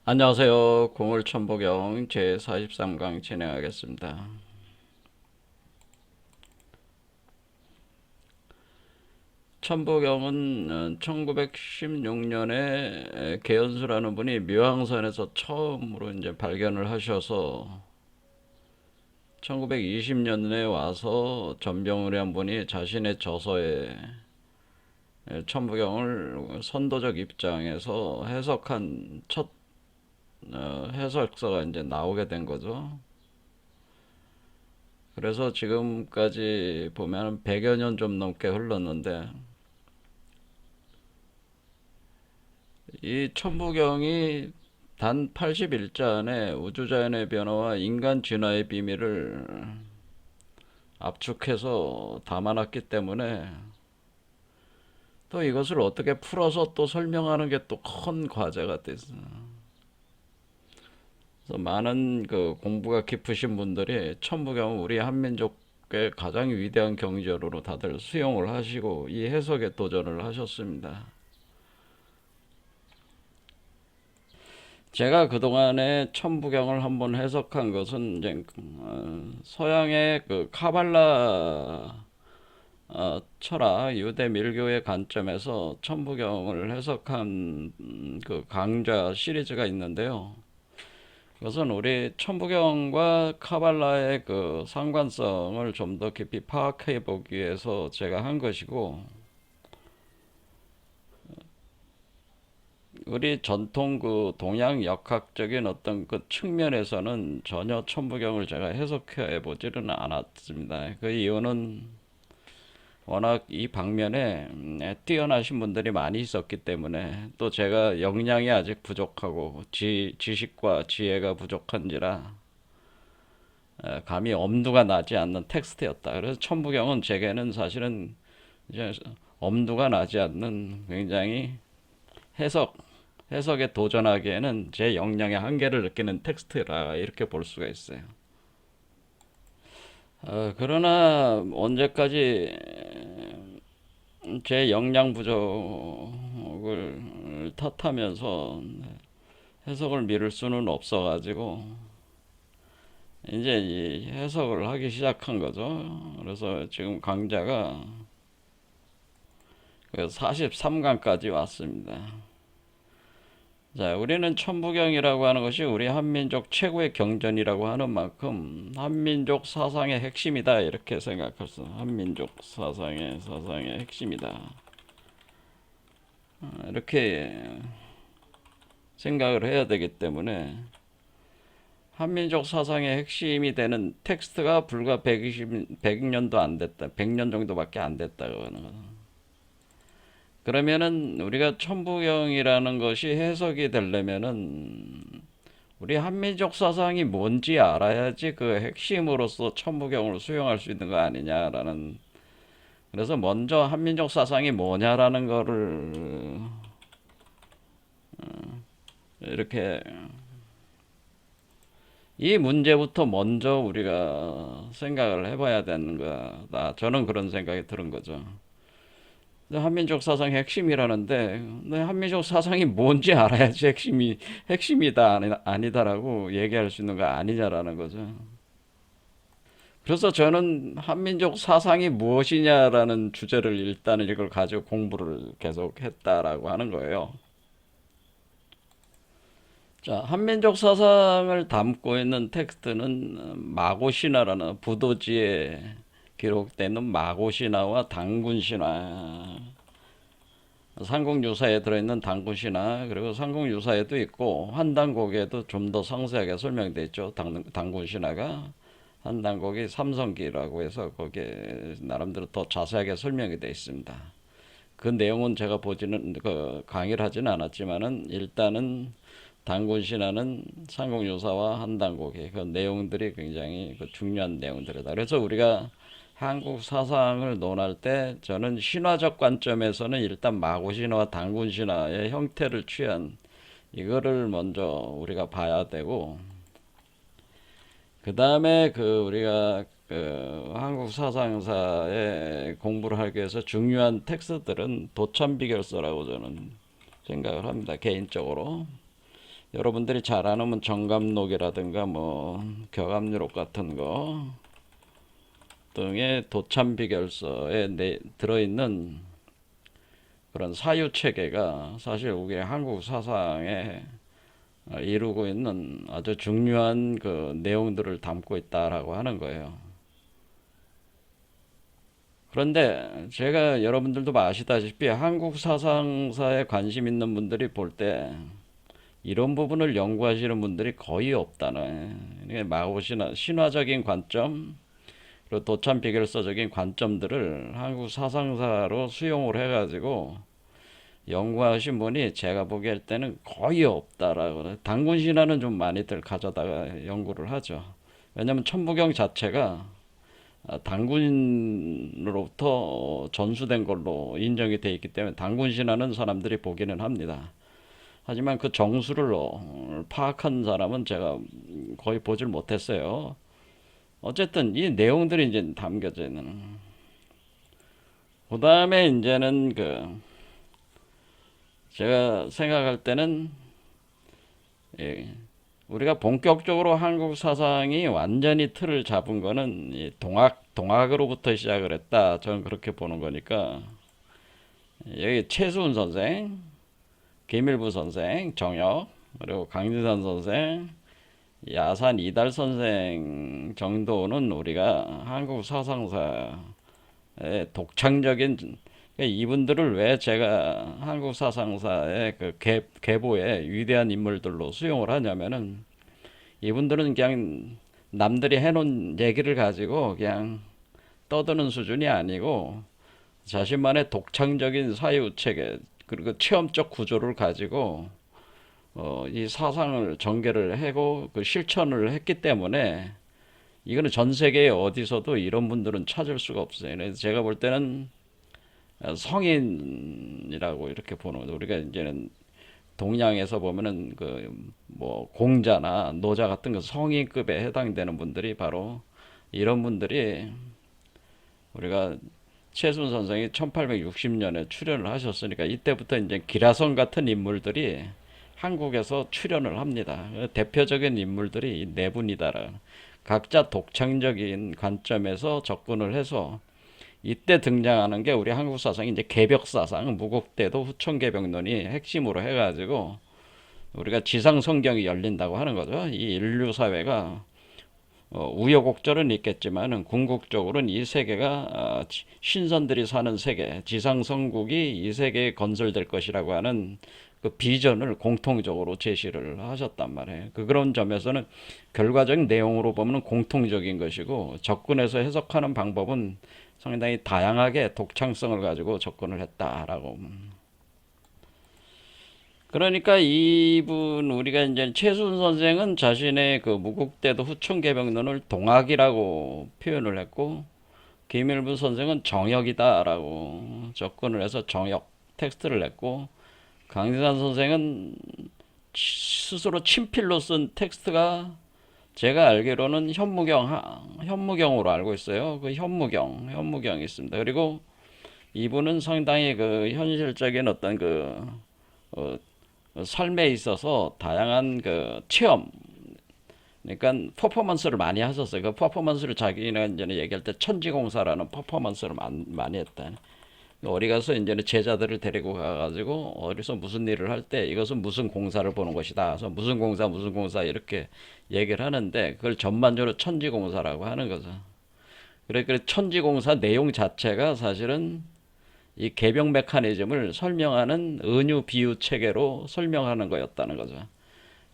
안녕하세요. 공울천보경 제43강 진행하겠습니다. 천보경은 1916년에 개연수라는 분이 묘항선에서 처음으로 이제 발견을 하셔서 1920년에 와서 전병훈이란 분이 자신의 저서에 천보경을 선도적 입장에서 해석한 첫 해설서가 이제 나오게 된 거죠. 그래서 지금까지 보면 100여 년 좀 넘게 흘렀는데 이 천부경이 단 81자 안에 우주자연의 변화와 인간 진화의 비밀을 압축해서 담아놨기 때문에 또 이것을 어떻게 풀어서 또 설명하는 게 또 큰 과제가 됐어요. 그래서 많은 그 공부가 깊으신 분들이 천부경은 우리 한민족의 가장 위대한 경전으로 다들 수용을 하시고 이 해석에 도전을 하셨습니다. 제가 그동안에 천부경을 한번 해석한 것은 이제 서양의 그 카발라 철학 유대 밀교의 관점에서 천부경을 해석한 그 강좌 시리즈가 있는데요. 그것은 우리 천부경과 카발라의 그 상관성을 좀 더 깊이 파악해 보기 위해서 제가 한 것이고, 우리 전통 그 동양 역학적인 어떤 그 측면에서는 전혀 천부경을 제가 해석해 보지는 않았습니다. 그 이유는 워낙 이 방면에 뛰어나신 분들이 많이 있었기 때문에, 또 제가 역량이 아직 부족하고 지식과 지혜가 부족한지라 감히 엄두가 나지 않는 텍스트였다. 그래서 천부경은 제게는 사실은 이제 엄두가 나지 않는 굉장히 해석 해석에 도전하기에는 제 역량의 한계를 느끼는 텍스트라 이렇게 볼 수가 있어요. 그러나 언제까지 제 역량 부족을 탓하면서 해석을 미룰 수는 없어가지고 이제 이 해석을 하기 시작한 거죠. 그래서 지금 강좌가 43강까지 왔습니다. 자, 우리는 천부경이라고 하는 것이 우리 한민족 최고의 경전이라고 하는 만큼 한민족 사상의 핵심이다 이렇게 생각할 수. 한민족 사상의 핵심이다. 이렇게 생각을 해야 되기 때문에 한민족 사상의 핵심이 되는 텍스트가 불과 100년도 안 됐다. 100년 정도밖에 안 됐다고 하는 거죠. 그러면은 우리가 천부경이라는 것이 해석이 되려면은 우리 한민족 사상이 뭔지 알아야지 그 핵심으로서 천부경을 수용할 수 있는 거 아니냐라는. 그래서 먼저 한민족 사상이 뭐냐라는 거를 이렇게 이 문제부터 먼저 우리가 생각을 해봐야 되는 거다. 저는 그런 생각이 드는 거죠. 한민족 사상의 핵심이라는데, 한민족 사상이 뭔지 알아야지 핵심이다 아니다라고 얘기할 수 있는 거 아니냐라는 거죠. 그래서 저는 한민족 사상이 무엇이냐라는 주제를 일단은 이걸 가지고 공부를 계속 했다라고 하는 거예요. 자, 한민족 사상을 담고 있는 텍스트는 마고신화라는 부도지에 기록되는 마고신화와 당군신화, 삼국유사에 들어있는 당군신화, 그리고 삼국유사에도 있고 환단곡에도 좀 더 상세하게 설명되어 있죠. 당군신화가 한단곡이 삼성기라고 해서 거기에 나름대로 더 자세하게 설명이 되어 있습니다. 그 내용은 제가 보지는 그 강의를 하지는 않았지만은 일단은 당군신화는 삼국유사와 한단곡의 그 내용들이 굉장히 그 중요한 내용들이다. 그래서 우리가 한국 사상을 논할 때 저는 신화적 관점에서는 일단 마고신화와 당군신화의 형태를 취한 이거를 먼저 우리가 봐야 되고, 그 다음에 그 우리가 그 한국 사상사에 공부를 하기 위해서 중요한 텍스트들은 도참비결서라고 저는 생각을 합니다. 개인적으로. 여러분들이 잘 아는 정감록이라든가 뭐 교감록 같은 거 등의 도참비결서에 들어있는 그런 사유 체계가 사실 우리 한국 사상에 이루고 있는 아주 중요한 그 내용들을 담고 있다라고 하는 거예요. 그런데 제가 여러분들도 아시다시피 한국 사상사에 관심 있는 분들이 볼 때 이런 부분을 연구하시는 분들이 거의 없다는 마오시나 신화적인 관점 그리고 도참 비결서적인 관점들을 한국 사상사로 수용을 해가지고 연구하신 분이 제가 보기에 때는 거의 없다라고. 단군 신화는 좀 많이들 가져다가 연구를 하죠. 왜냐하면 천부경 자체가 단군으로부터 전수된 걸로 인정이 돼 있기 때문에 단군 신화는 사람들이 보기는 합니다. 하지만 그 정수를 파악한 사람은 제가 거의 보질 못했어요. 어쨌든 이 내용들이 이제 담겨져 있는. 그 다음에 이제는 제가 생각할 때는 우리가 본격적으로 한국 사상이 완전히 틀을 잡은 거는 이 동학으로부터 시작을 했다. 저는 그렇게 보는 거니까 여기 최수훈 선생, 김일부 선생, 정혁, 그리고 강진산 선생, 야산 이달 선생 정도는 우리가 한국 사상사의 독창적인 이분들을 왜 제가 한국 사상사의 그 계보의 위대한 인물들로 수용을 하냐면은 이분들은 그냥 남들이 해놓은 얘기를 가지고 그냥 떠드는 수준이 아니고 자신만의 독창적인 사유체계 그리고 체험적 구조를 가지고 이 사상을 전개를 하고 그 실천을 했기 때문에 이거는 전 세계 어디서도 이런 분들은 찾을 수가 없어요. 그래서 제가 볼 때는 성인이라고 이렇게 보는 거죠. 우리가 이제는 동양에서 보면은 그 뭐 공자나 노자 같은 거 성인급에 해당되는 분들이 바로 이런 분들이 우리가 최순 선생이 1860년에 출연을 하셨으니까 이때부터 이제 기라성 같은 인물들이 한국에서 출연을 합니다. 대표적인 인물들이 이 네 분이다. 각자 독창적인 관점에서 접근을 해서 이때 등장하는 게 우리 한국 사상이 이제 개벽사상, 무국대도 후천개벽론이 핵심으로 해가지고 우리가 지상 성경이 열린다고 하는 거죠. 이 인류 사회가 우여곡절은 있겠지만 궁극적으로는 이 세계가 신선들이 사는 세계, 지상성국이 이 세계에 건설될 것이라고 하는 그 비전을 공통적으로 제시를 하셨단 말이에요. 그런 점에서는 결과적인 내용으로 보면 공통적인 것이고 접근해서 해석하는 방법은 상당히 다양하게 독창성을 가지고 접근을 했다라고. 그러니까 이분 우리가 이제 최순 선생은 자신의 그 무국대도 후천개벽론을 동학이라고 표현을 했고 김일부 선생은 정역이다라고 접근을 해서 정역 텍스트를 냈고 강진산 선생은 스스로 친필로 쓴 텍스트가 제가 알기로는 현무경으로 알고 있어요. 그 현무경이 있습니다. 그리고 이분은 상당히 그 현실적인 어떤 어, 삶에 있어서 다양한 그 체험, 그러니까 퍼포먼스를 많이 하셨어요. 그 퍼포먼스를 자기가 이제 얘기할 때 천지공사라는 퍼포먼스를 많이 했다. 어디 가서 이제는 제자들을 데리고 가가지고 어디서 무슨 일을 할 때 이것은 무슨 공사를 보는 것이다. 그래서 무슨 공사 이렇게 얘기를 하는데 그걸 전반적으로 천지공사라고 하는 거죠. 그래 천지공사 내용 자체가 사실은 이 개벽 메커니즘을 설명하는 은유 비유 체계로 설명하는 거였다는 거죠.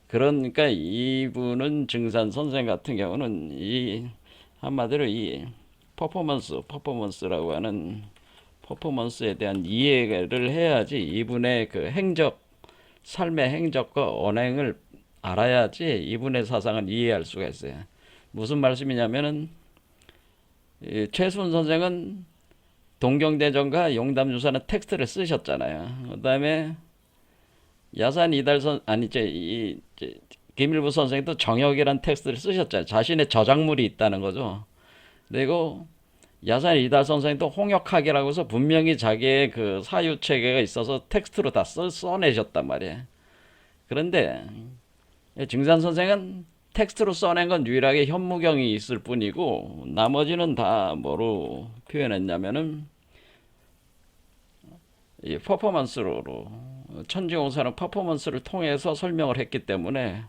그러니까 이분은 증산 선생 같은 경우는 이 한마디로 이 퍼포먼스라고 하는 퍼포먼스에 대한 이해를 해야지 이분의 그 삶의 행적과 언행을 알아야지 이분의 사상을 이해할 수가 있어요. 무슨 말씀이냐면은 최순 선생은 동경대전과 용담주사는 텍스트를 쓰셨잖아요. 그 다음에 야산 이달선 아니 김일부 선생도 정역이란 텍스트를 쓰셨잖아요. 자신의 저작물이 있다는 거죠. 그리고 야산 이달 선생도 홍역학이라고 해서 분명히 자기의 그 사유 체계가 있어서 텍스트로 다 써내셨단 말이에요. 그런데 증산 선생은 텍스트로 써낸 건 유일하게 현무경이 있을 뿐이고 나머지는 다 뭐로 표현했냐면은 이 퍼포먼스로 천지공사는 퍼포먼스를 통해서 설명을 했기 때문에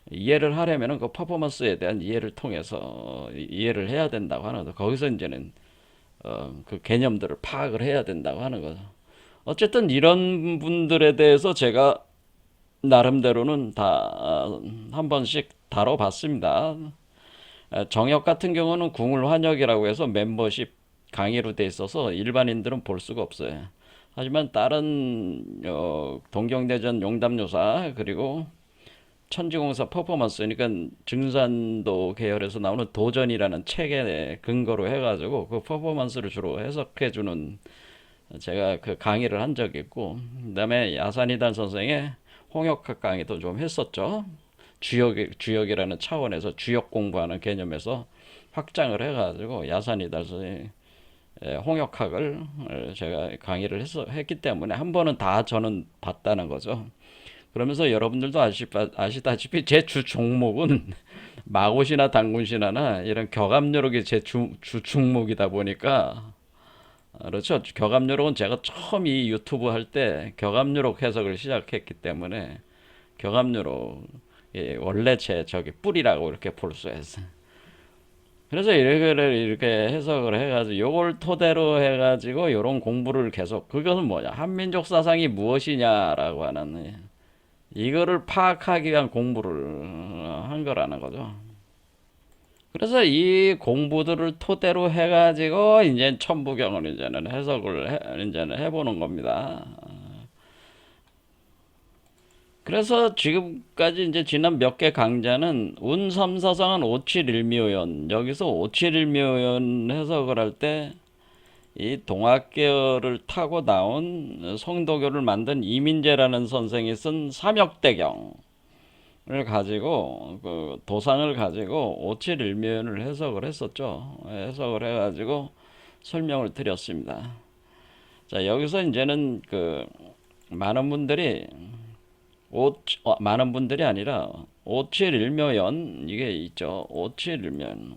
이해를 하려면은 그 퍼포먼스에 대한 이해를 통해서 이해를 해야 된다고 하는 거죠. 거기서 이제는 그 개념들을 파악을 해야 된다고 하는 거죠. 어쨌든 이런 분들에 대해서 제가 나름대로는 다 한 번씩 다뤄봤습니다. 정역 같은 경우는 궁을환역이라고 해서 멤버십 강의로 돼 있어서 일반인들은 볼 수가 없어요. 하지만 다른 동경대전 용담요사 그리고 천지공사 퍼포먼스 그러니까 증산도 계열에서 나오는 도전이라는 책에 근거로 해가지고 그 퍼포먼스를 주로 해석해주는 제가 그 강의를 한 적이 있고 그다음에 야산이단 선생의 홍역학 강의도 좀 했었죠. 주역이라는 차원에서 주역 공부하는 개념에서 확장을 해가지고 야산이단 선생의 홍역학을 제가 강의를 했기 때문에 한 번은 다 저는 봤다는 거죠. 그러면서 여러분들도 아시다시피 제 주 종목은 마고시나 단군신화나 이런 격압요록이 제 주 종목이다 보니까 그렇죠. 격압요록은 제가 처음 이 유튜브 할 때 격압요록 해석을 시작했기 때문에 격압요록 원래 제 저기 뿌리라고 이렇게 볼 수 있어요. 그래서 이렇게 해석을 해가지고 요걸 토대로 해가지고 이런 공부를 계속 그것은 뭐냐 한민족 사상이 무엇이냐라고 하는 이거를 파악하기 위한 공부를 한 거라는 거죠. 그래서 이 공부들을 토대로 해가지고 이제 천부경을 이제는 이제는 해보는 겁니다. 그래서 지금까지 이제 지난 몇 개 강좌는 운삼사상은 오칠일묘연 여기서 오칠일묘연 해석을 할 때 이 동학계열을 타고 나온 성도교를 만든 이민재라는 선생이 쓴 삼역대경을 가지고 그 도상을 가지고 오칠일묘연을 해석을 했었죠. 해석을 해가지고 설명을 드렸습니다. 자 여기서 이제는 그 많은 분들이 많은 분들이 아니라 오칠일묘연 이게 있죠. 오칠일묘연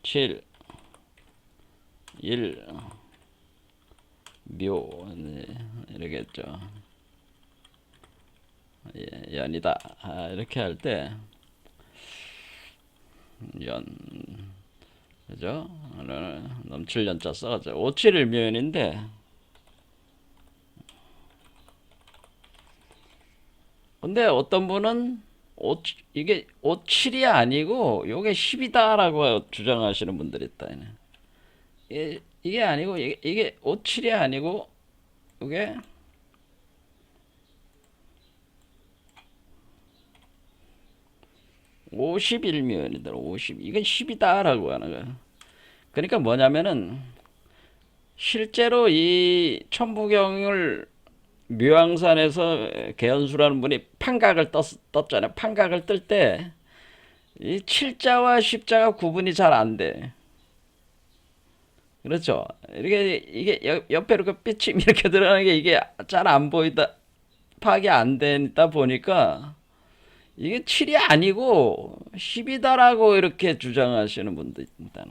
7 1 묘 이렇게 했죠. 연이다 이렇게 할 때 연 그죠? 넘칠 연자 써가지고 오칠일묘연인데 근데 어떤 분은 이게 57이 아니고 요게 10이다라고 주장하시는 분들이 있다. 이게 아니고 이게 57이 아니고 이게 51면이더라. 50 이건 10이다라고 하는 거야. 그러니까 뭐냐면은 실제로 이 천부경을 묘양산에서 개연수라는 분이 판각을 떴잖아요. 판각을 뜰 때 이 7자와 10자가 구분이 잘 안 돼. 그렇죠. 이게 옆에 이렇게 삐침 이렇게 들어가는 게 이게 잘 안 보이다, 파악이 안 되다 보니까 이게 7이 아니고 10이다라고 이렇게 주장하시는 분도 있다.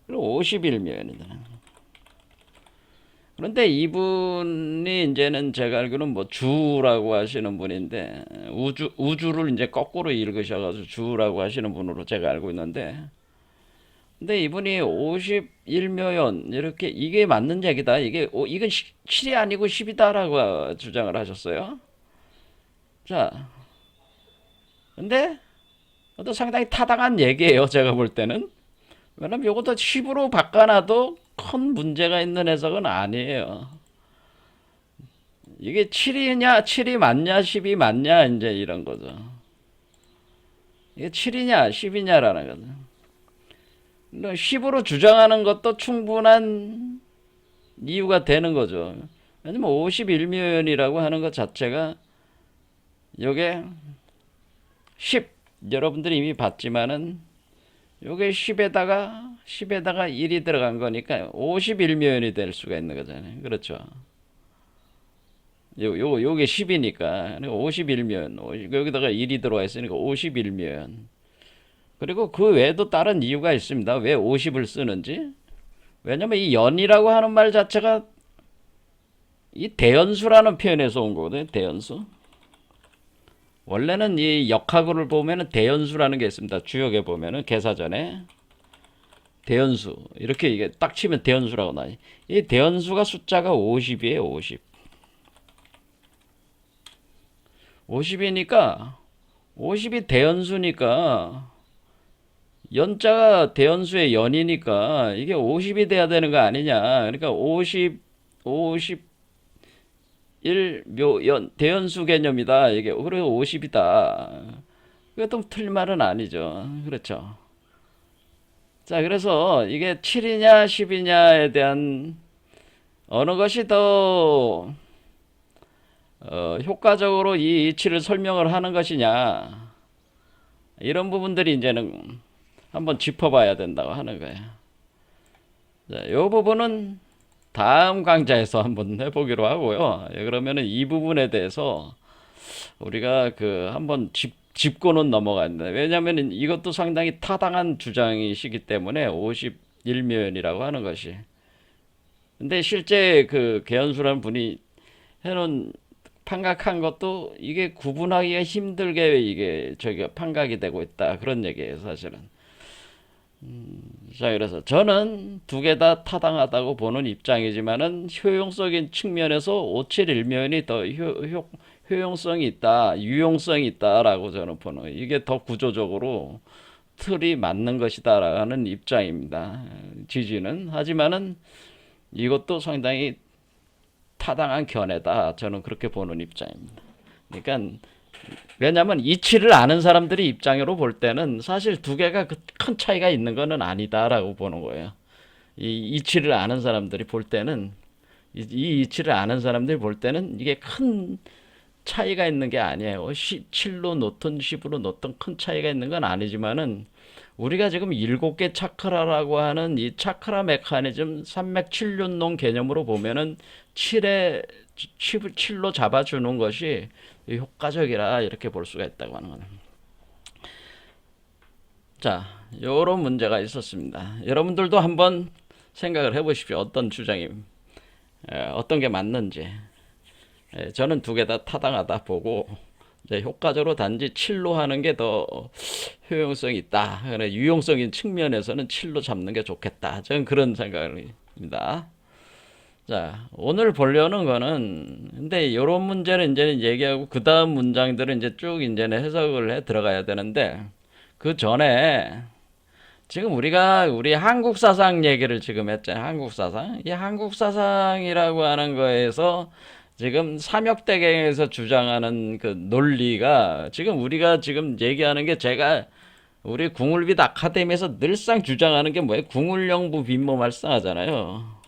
그리고 51면이다. 그런데 이분이 이제는 제가 알기로는 뭐 주라고 하시는 분인데 우주를 이제 거꾸로 읽으셔가지고 주라고 하시는 분으로 제가 알고 있는데 근데 이분이 51묘연 이렇게 이게 맞는 얘기다. 이건 7이 아니고 10이다라고 주장을 하셨어요. 자, 근데 또 상당히 타당한 얘기예요. 제가 볼 때는. 왜냐면 이것도 10으로 바꿔놔도 큰 문제가 있는 해석은 아니에요. 이게 7이 맞냐, 10이 맞냐, 이제 이런 거죠. 이게 7이냐, 10이냐라는 거죠. 10으로 주장하는 것도 충분한 이유가 되는 거죠. 왜냐면 51묘연이라고 하는 것 자체가 요게 10 여러분들이 이미 봤지만은 요게 10에다가 1이 들어간 거니까 51묘연이 될 수가 있는 거잖아요. 그렇죠. 요게 10이니까 51면 여기다가 1이 들어와 있으니까 51면. 그리고 그 외에도 다른 이유가 있습니다. 왜 50을 쓰는지. 왜냐면 이 연이라고 하는 말 자체가 이 대연수라는 표현에서 온 거거든요. 대연수. 원래는 이 역학을 보면은 대연수라는 게 있습니다. 주역에 보면은 개사전에 대연수 이렇게 이게 딱 치면 대연수라고 나와요. 이 대연수가 숫자가 50이에요. 50. 50이니까 50이 대연수니까 연자가 대연수의 연이니까 이게 50이 돼야 되는 거 아니냐. 그러니까 51 대연수 개념이다. 이게 그래서 50이다. 그것도 틀린 말은 아니죠. 그렇죠. 자, 그래서 이게 7이냐 10이냐에 대한 어느 것이 더 효과적으로 이 이치를 설명을 하는 것이냐. 이런 부분들이 이제는 한번 짚어봐야 된다고 하는 거예요. 자, 이 부분은 다음 강좌에서 한번 해보기로 하고요. 그러면은 이 부분에 대해서 우리가 그 한번 짚고는 넘어간다. 왜냐하면 이것도 상당히 타당한 주장이시기 때문에 51묘연이라고 하는 것이. 근데 실제 그 개연수라는 분이 해놓은 판각한 것도 이게 구분하기가 힘들게 이게 저기 판각이 되고 있다. 그런 얘기예요, 사실은. 자, 그래서 저는 두 개 다 타당하다고 보는 입장이지만은 효용적인 측면에서 571면이 더 효용성이 있다, 유용성이 있다라고 저는 보는 거예요. 이게 더 구조적으로 틀이 맞는 것이다라는 입장입니다. 지지는. 하지만은 이것도 상당히 타당한 견해다. 저는 그렇게 보는 입장입니다. 그러니까 왜냐하면 이치를 아는 사람들이 입장으로 볼 때는 사실 두 개가 큰 차이가 있는 거는 아니다라고 보는 거예요. 이 이치를 아는 사람들이 볼 때는 이 이치를 아는 사람들이 볼 때는 이게 큰 차이가 있는 게 아니에요. 7로 놓든 10으로 놓든 큰 차이가 있는 건 아니지만은 우리가 지금 7개 차크라라고 하는 이 차크라 메커니즘 삼맥칠륜론 개념으로 보면은 7로 잡아주는 것이 효과적이라 이렇게 볼 수가 있다고 하는 거예요. 자, 요런 문제가 있었습니다. 여러분들도 한번 생각을 해보십시오. 어떤 주장이 어떤 게 맞는지. 저는 두 개 다 타당하다 보고 이제 효과적으로 단지 7로 하는 게 더 효용성이 있다. 유용성인 측면에서는 7로 잡는 게 좋겠다. 저는 그런 생각입니다. 자, 오늘 보려는 거는 근데 이런 문제는 이제는 얘기하고 그 다음 문장들은 이제 쭉 이제는 해석을 해 들어가야 되는데 그 전에 지금 우리가 우리 한국 사상 얘기를 지금 했잖아요. 한국 사상. 이 한국 사상이라고 하는 거에서 지금 삼역대경에서 주장하는 그 논리가 지금 우리가 지금 얘기하는 게 제가 우리 궁울빛 아카데미에서 늘상 주장하는 게 뭐예요? 궁울영부 빈모말상하잖아요.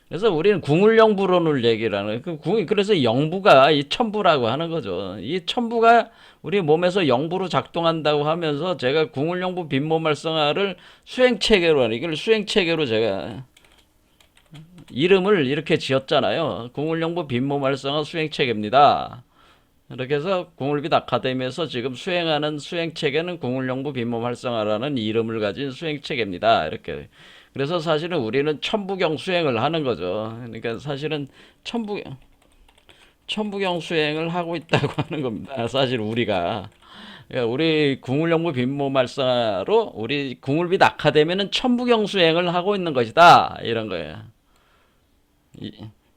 그래서 우리는 궁울영부론을 얘기를 하는 그래서 영부가 이 천부라고 하는 거죠. 이 천부가 우리 몸에서 영부로 작동한다고 하면서 제가 궁울영부 빈모말성화를 수행체계로 하는 이걸 수행체계로 제가 이름을 이렇게 지었잖아요. 궁울영부 빈모말성화 수행체계입니다. 이렇게 해서 궁울빛 아카데미에서 지금 수행하는 수행체계는 궁울영부 빈모활성화라는 이름을 가진 수행체계입니다. 이렇게. 그래서 사실은 우리는 천부경 수행을 하는 거죠. 그러니까 사실은 천부경 수행을 하고 있다고 하는 겁니다. 사실 우리가. 그러니까 우리 궁울영부 빈모말성화로 우리 궁울빛 아카데미는 천부경 수행을 하고 있는 것이다. 이런 거예요.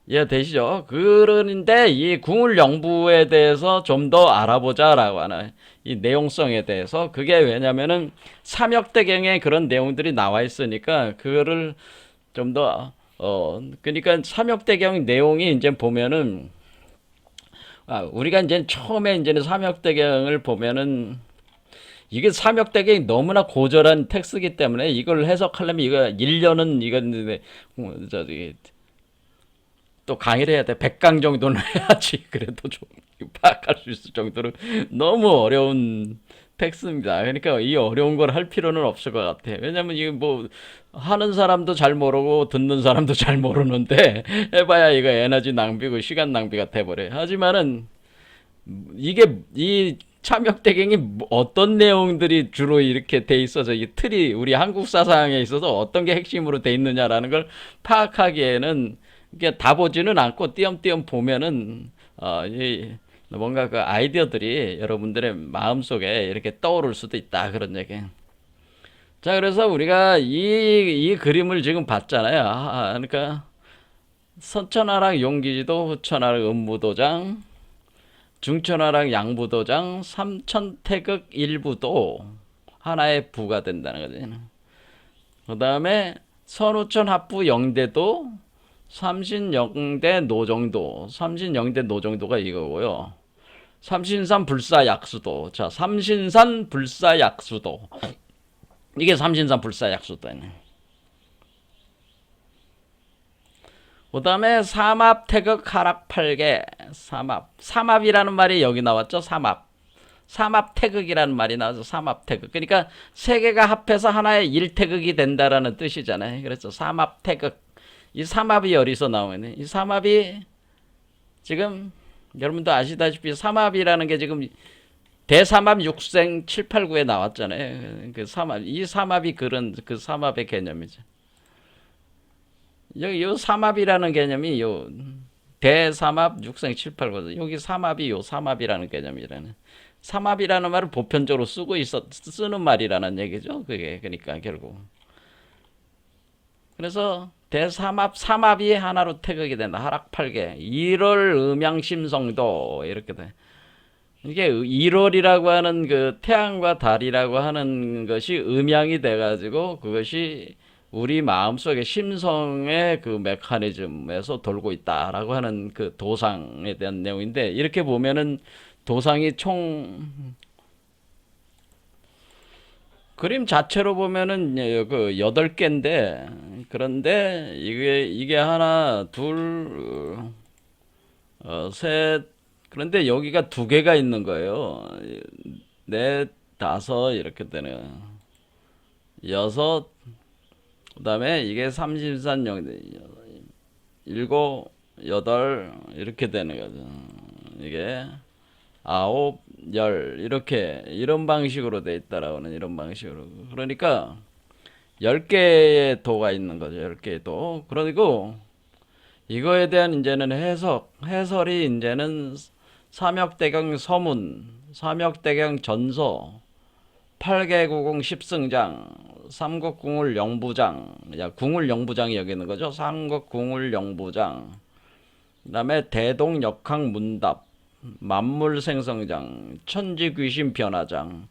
이해되시죠? 그런데 이 궁울영부에 대해서 좀 더 알아보자라고 하는 이 내용성에 대해서 그게 왜냐면은 삼역대경에 그런 내용들이 나와 있으니까 그거를 좀 더 그러니까 삼역대경 내용이 이제 보면은 우리가 이제 처음에 이제는 삼역대경을 보면은 이게 삼역대경이 너무나 고절한 텍스트이기 때문에 이걸 해석하려면 이거 1년은 이건 저기 또 강의를 해야 돼. 100강 정도는 해야지. 그래도 좀 파악할 수 있을 정도로 너무 어려운 팩스입니다. 그러니까 이 어려운 걸 할 필요는 없을 것 같아. 왜냐면 이게 뭐 하는 사람도 잘 모르고 듣는 사람도 잘 모르는데 해봐야 이거 에너지 낭비고 시간 낭비가 돼버려요. 하지만은 이게 이 참역대경이 어떤 내용들이 주로 이렇게 돼 있어서 이 틀이 우리 한국 사상에 있어서 어떤 게 핵심으로 돼 있느냐라는 걸 파악하기에는 이게 다 보지는 않고 띄엄띄엄 보면은 이 뭔가 그 아이디어들이 여러분들의 마음속에 이렇게 떠오를 수도 있다 그런 얘기. 자, 그래서 우리가 이 그림을 지금 봤잖아요. 그러니까 선천하랑 용기지도, 후천하랑 음무도장, 중천하랑 양부도장, 삼천태극 일부도 하나의 부가 된다는 거죠. 그 다음에 선우천 합부 영대도, 삼신영대 노정도, 삼신영대 노정도가 이거고요. 삼신산 불사약수도. 자, 삼신산 불사약수도. 이게 삼신산 불사약수도네. 그 다음에 삼합태극 하락팔계. 삼합이라는 말이 여기 나왔죠. 삼합태극이라는 말이 나와서 삼합태극. 그러니까 세 개가 합해서 하나의 일태극이 된다라는 뜻이잖아요. 그래서 삼합태극. 이 삼합이 어디서 나오네. 이 삼합이 지금 여러분도 아시다시피 삼합이라는 게 지금 대삼합 육생 7, 8, 9에 나왔잖아요. 그 삼합, 이 삼합이 그런 그 삼합의 개념이죠. 여기 요 삼합이라는 개념이 요 대삼합 육생 7, 8, 9. 여기 삼합이 요 삼합이라는 개념이라는. 삼합이라는 말을 보편적으로 쓰는 말이라는 얘기죠. 그게 그러니까 결국. 그래서 대삼합 삼합이 하나로 태극이 된다. 하락팔계. 1월 음양심성도 이렇게 돼. 이게 1월이라고 하는 그 태양과 달이라고 하는 것이 음양이 돼가지고 그것이 우리 마음속의 심성의 그 메커니즘에서 돌고 있다라고 하는 그 도상에 대한 내용인데 이렇게 보면은 도상이 총 그림 자체로 보면은 그 8개인데 그런데 이게 하나 셋 그런데 여기가 2개가 있는 거예요. 넷, 다섯 이렇게 되네요. 여섯 그다음에 이게 삼십산영 일곱, 여덟 이렇게 되는 거죠. 이게 아홉, 열 이렇게 이런 방식으로 돼 있다라고는 이런 방식으로. 그러니까 10개의 도가 있는 거죠. 10개의 도. 그리고 이거에 대한 이제는 해설이 이제는 삼역대경 서문, 삼역대경 전서, 8개구공 십승장, 삼국궁을 영부장, 궁을 영부장이 여기 있는 거죠. 삼국궁을 영부장, 그 다음에 대동역학 문답, 만물생성장, 천지귀신 변화장,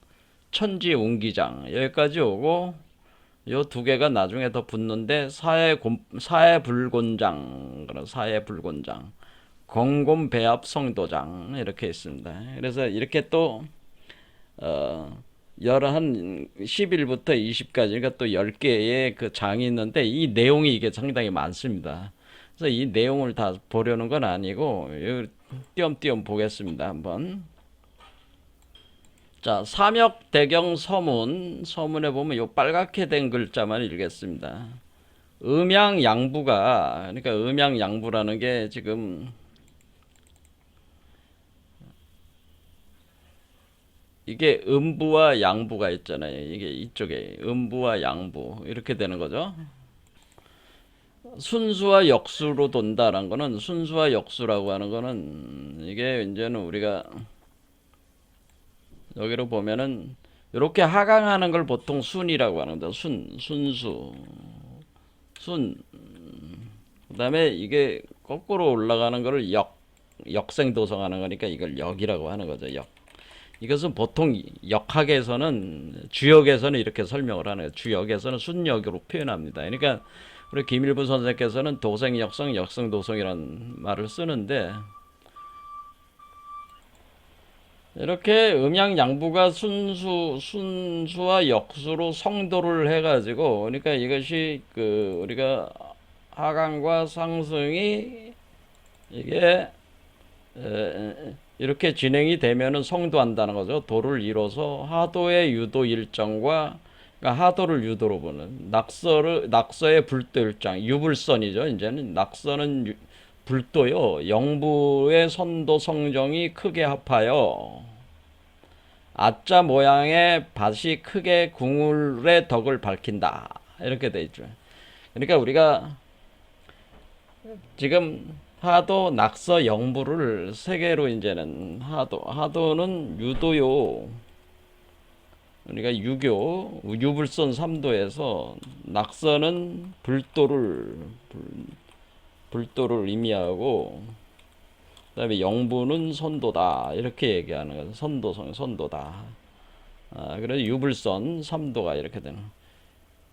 천지운기장 여기까지 오고 요 2개가 나중에 더 붙는데 사해불곤장, 사해불곤장, 공곰배합 성도장 이렇게 있습니다. 그래서 이렇게 또 한 10일부터 20까지 그러니까 또 10개의 그 장이 있는데 이 내용이 이게 상당히 많습니다. 그래서 이 내용을 다 보려는 건 아니고 띄엄띄엄 보겠습니다. 한번. 자, 삼역대경 서문에 보면 요 빨갛게 된 글자만 읽겠습니다. 음양양부가 그러니까 음양양부라는 게 지금 이게 음부와 양부가 있잖아요. 이게 이쪽에 음부와 양부 이렇게 되는 거죠. 순수와 역수로 돈다라는 거는 순수와 역수라고 하는 거는 이게 이제는 우리가 여기로 보면은 이렇게 하강하는 걸 보통 순이라고 하는데 순수 그다음에 이게 거꾸로 올라가는 거를 역생도성하는 거니까 이걸 역이라고 하는 거죠. 역. 이것은 보통 역학에서는 주역에서는 이렇게 설명을 하네요. 주역에서는 순역으로 표현합니다. 그러니까 우리 김일부 선생께서는 도생역성, 역성도성이라는 말을 쓰는데 이렇게 음양양부가 순수와 역수로 성도를 해가지고 그러니까 이것이 그 우리가 하강과 상승이 이게 이렇게 진행이 되면은 성도한다는 거죠. 도를 이뤄서 하도의 유도 일정과, 그러니까 하도를 유도로 보는, 낙서의 불도 일정, 유불선이죠. 이제는 낙서는 불도요. 영부의 선도 성정이 크게 합하여 아자 모양의 밭이 크게 궁울의 덕을 밝힌다. 이렇게 돼 있죠. 그러니까 우리가 지금 하도, 낙서, 영부를 세 개로 이제는 하도는 유도요. 우리가 유교, 유불선 3도에서 낙서는 불도를 의미하고, 그다음에 영부는 선도다. 이렇게 얘기하는 거죠. 선도다. 그래서 유불선 3도가 이렇게 되는.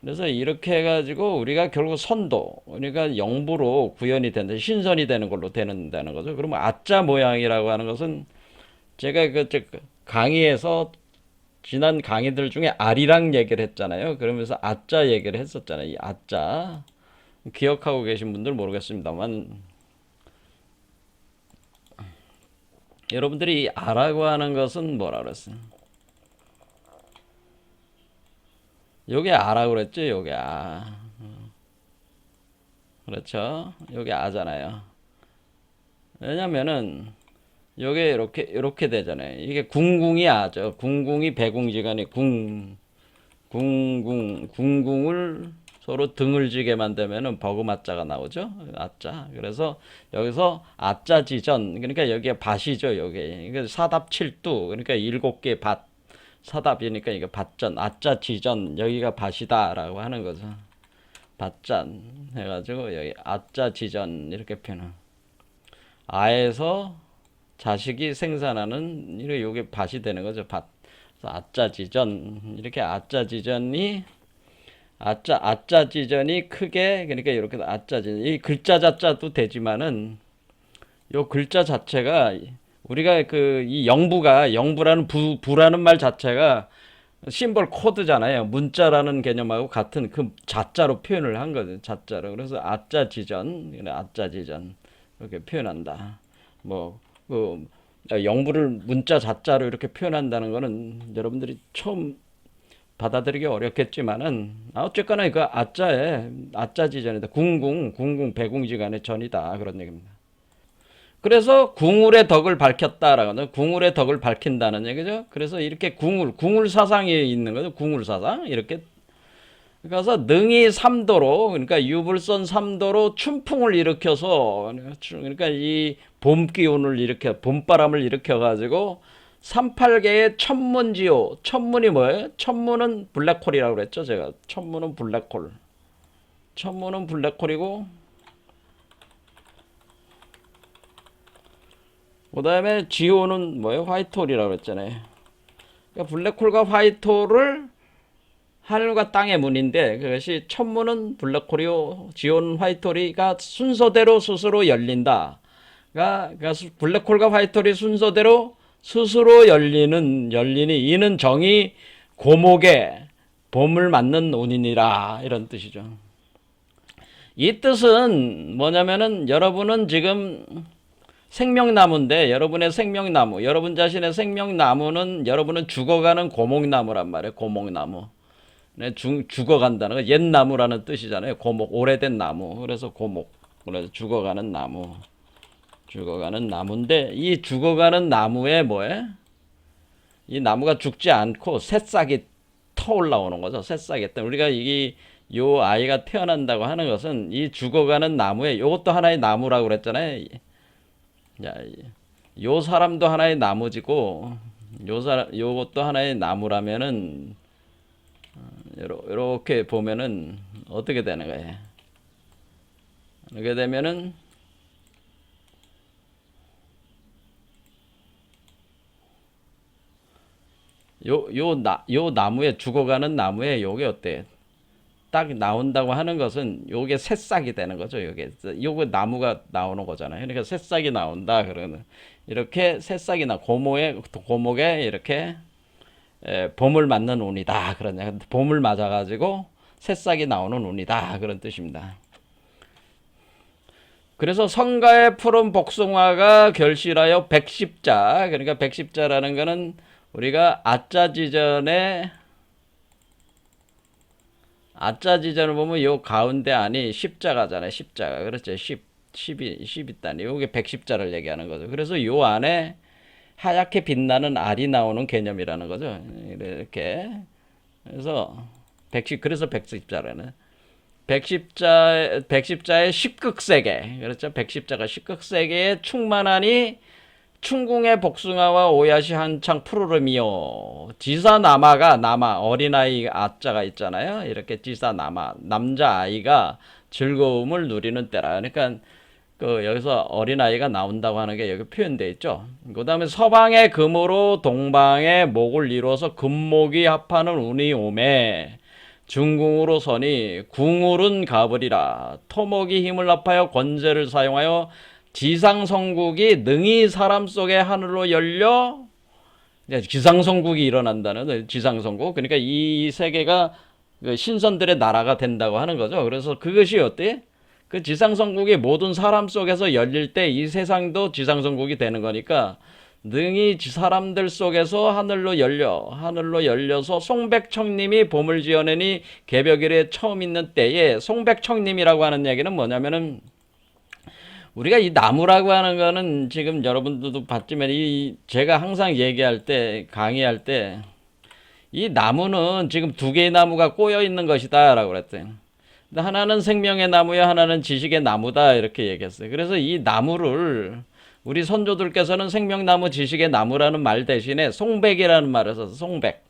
그래서 이렇게 해가지고 우리가 결국 선도, 그러니까 영부로 구현이 된다, 신선이 되는 걸로 되는다는 거죠. 그러면 아자 모양이라고 하는 것은 제가 강의에서 지난 강의들 중에 아리랑 얘기를 했잖아요. 그러면서 아자 얘기를 했었잖아요. 이 아자 기억하고 계신 분들 모르겠습니다만, 여러분들이 이 아라고 하는 것은 뭐라 그랬어요? 요게 아라고 그랬죠. 요게 아. 그렇죠. 요게 아잖아요. 왜냐면은 요게 이렇게 되잖아요. 이게 궁궁이 아죠. 궁궁이 배궁지간에 궁궁을 서로 등을 지게 만들면은 버금아자가 나오죠. 아자. 그래서 여기서 아자지전, 그러니까 여기에 밭이죠. 여기 이게 사답칠두, 그러니까 7개 밭. 사답이니까 이게 밭전, 아자지전, 여기가 밭이다라고 하는 거죠. 밭전 해가지고 여기 아자지전 이렇게 표현. 아에서 자식이 생산하는, 이게 요게 밭이 되는 거죠. 밭. 그래서 아자지전, 이렇게 아자지전이 크게, 그러니까 이렇게 아자지전, 이 글자 자자도 되지만은 요 글자 자체가, 우리가 이 영부라는 부라는 말 자체가 심벌 코드잖아요. 문자라는 개념하고 같은 그 자자로 표현을 한 거죠. 자자로. 그래서 아자지전 이렇게 표현한다. 뭐 그 영부를 문자 자자로 이렇게 표현한다는 거는 여러분들이 처음 받아들이기 어렵겠지만은, 어쨌거나 그 아자지전이다. 궁궁 배궁지간의 전이다, 그런 얘기입니다. 그래서 궁울의 덕을 밝혔다라고, 궁울의 덕을 밝힌다는 얘기죠. 그래서 이렇게 궁울 사상이 있는 거죠. 궁울 사상. 이렇게. 그래서 능이 3도로, 그러니까 유불선 3도로 춘풍을 일으켜서, 그러니까 이 봄 기운을 봄바람을 일으켜가지고 38개의 천문지요. 천문이 뭐예요? 천문은 블랙홀이라고 그랬죠. 제가. 천문은 블랙홀. 천문은 블랙홀이고, 그 다음에 지오는 뭐예요? 화이트홀이라고 그랬잖아요. 그러니까 블랙홀과 화이트홀을 하늘과 땅의 문인데, 그것이 천문은 블랙홀이요, 지오는 화이트홀이가 순서대로 스스로 열린다. 그러니까 블랙홀과 화이트홀이 순서대로 스스로 열리니 이는 정이 고목의 봄을 맞는 운이니라, 이런 뜻이죠. 이 뜻은 뭐냐면은, 여러분은 지금 생명나무인데, 여러분의 생명나무, 여러분 자신의 생명나무는 여러분은 죽어가는 고목나무란 말이에요. 고목나무. 네, 죽어간다는 거, 옛나무라는 뜻이잖아요. 고목, 오래된 나무. 그래서 고목. 그래서 죽어가는 나무. 죽어가는 나무인데, 이 죽어가는 나무에 뭐에? 이 나무가 죽지 않고 새싹이 터 올라오는 거죠. 새싹이. 우리가 요 아이가 태어난다고 하는 것은 이 죽어가는 나무에, 요것도 하나의 나무라고 그랬잖아요. 요 사람도 하나의 나무지고, 요것도 하나의 나무라면은, 요렇게 보면은 어떻게 되는 거예요? 이렇게 되면은, 요 나무에, 죽어가는 나무에 요게 어때? 딱 나온다고 하는 것은 요게 새싹이 되는 거죠. 요거 나무가 나오는 거잖아요. 그러니까 새싹이 나온다. 그러는, 이렇게 새싹이 고목에 이렇게 봄을 맞는 운이다. 그러냐. 봄을 맞아가지고 새싹이 나오는 운이다. 그런 뜻입니다. 그래서 성가의 푸른 복숭아가 결실하여 백십자. 그러니까 백십자라는 거는 우리가 아짜지전을 보면 요 가운데 안이 십자가잖아요. 십자가. 그렇죠. 십이 단위. 요게 백십자를 얘기하는 거죠. 그래서 요 안에 하얗게 빛나는 알이 나오는 개념이라는 거죠. 이렇게. 그래서 그래서 백십자라는. 백십자의 십극세계. 그렇죠. 백십자가 십극세계에 충만하니 충궁의 복숭아와 오얏이 한창 푸르름이요. 지사남아가 남아 어린아이 아자가 있잖아요. 이렇게 지사남아 남자아이가 즐거움을 누리는 때라. 그러니까 여기서 어린아이가 나온다고 하는 게 여기 표현되어 있죠. 그 다음에 서방의 금으로 동방의 목을 이루어서 금목이 합하는 운이 오매 중궁으로 서니 궁울은 가버리라. 토목이 힘을 합하여 권세를 사용하여 지상성국이 능히 사람 속의 하늘로 열려 지상성국이 일어난다는 지상성국. 그러니까 이 세계가 신선들의 나라가 된다고 하는 거죠. 그래서 그것이 어때? 그 지상성국이 모든 사람 속에서 열릴 때 이 세상도 지상성국이 되는 거니까 능히 사람들 속에서 하늘로 열려서 송백청님이 봄을 지어내니 개벽일에 처음 있는 때에 송백청님이라고 하는 얘기는 뭐냐면은 우리가 이 나무라고 하는 거는 지금 여러분들도 봤지만 제가 항상 얘기할 때 강의할 때 이 나무는 지금 두 개의 나무가 꼬여 있는 것이다 라고 그랬어요. 하나는 생명의 나무야 하나는 지식의 나무다 이렇게 얘기했어요. 그래서 이 나무를 우리 선조들께서는 생명나무 지식의 나무라는 말 대신에 송백이라는 말을 써서 송백.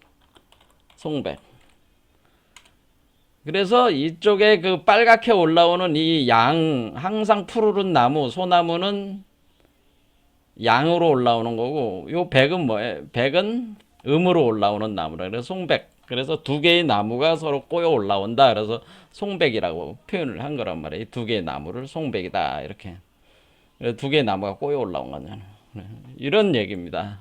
그래서 이쪽에 그 빨갛게 올라오는 이 항상 푸르른 나무, 소나무는 양으로 올라오는 거고, 요 백은 뭐예요? 백은 음으로 올라오는 나무라. 그래서 송백. 그래서 두 개의 나무가 서로 꼬여 올라온다. 그래서 송백이라고 표현을 한 거란 말이에요. 이 두 개의 나무를 송백이다. 이렇게. 두 개의 나무가 꼬여 올라온 거잖아요. 이런 얘기입니다.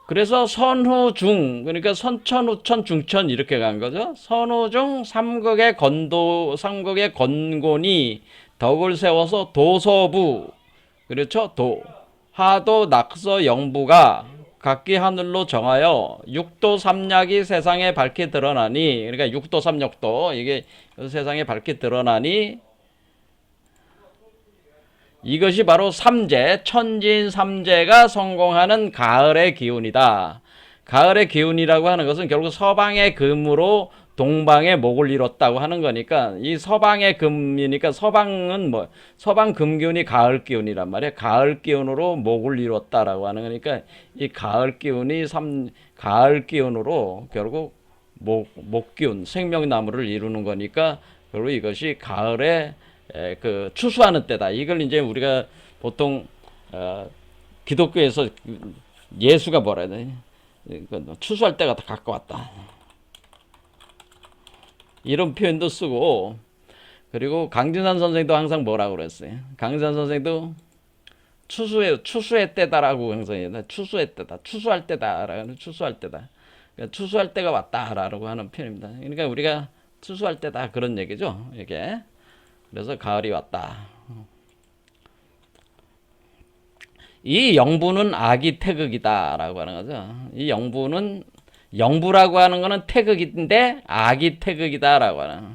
그래서 선후중, 그러니까 선천, 후천, 중천 이렇게 간 거죠. 선후중 삼극의 건곤이 덕을 세워서 도서부, 그렇죠? 하도, 낙서, 영부가 각기 하늘로 정하여 육도 삼약이 세상에 밝게 드러나니, 그러니까 육도 삼역도 이게 세상에 밝게 드러나니 이것이 바로 삼재, 천진 삼재가 성공하는 가을의 기운이다. 가을의 기운이라고 하는 것은 결국 서방의 금으로 동방의 목을 이뤘다고 하는 거니까 이 서방의 금이니까 서방은 뭐 서방 금기운이 가을 기운이란 말이에요. 가을 기운으로 목을 이뤘다라고 하는 거니까 이 가을 기운이 가을 기운으로 결국 목기운, 생명나무를 이루는 거니까 결국 이것이 가을에 그 추수하는 때다. 이걸 이제 우리가 보통 기독교에서 예수가 뭐라 해야 되냐? 추수할 때가 다 가까웠다. 이런 표현도 쓰고 그리고 강진산 선생도 항상 뭐라고 그랬어요? 강진산 선생도 추수의 때다라고 항상 얘기해요. 추수의 때다. 추수할 때다라고 추수할 때다. 그러니까 추수할 때가 왔다라고 하는 표현입니다. 그러니까 우리가 추수할 때다 그런 얘기죠. 이게. 그래서 가을이 왔다. 이 영부는 악이 태극이다 라고 하는 거죠. 이 영부라고 하는 거는 태극인데 악이 태극이다 라고 하는.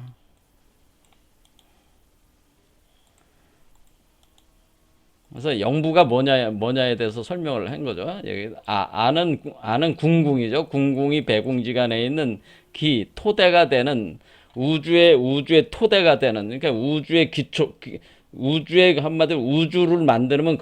그래서 영부가 뭐냐에 대해서 설명을 한 거죠. 여기 아는 궁궁이죠. 궁궁이 배궁지간에 있는 토대가 되는 우주의 토대가 되는, 그러니까 우주의 기초, 우주의 한마디로 우주를 만들면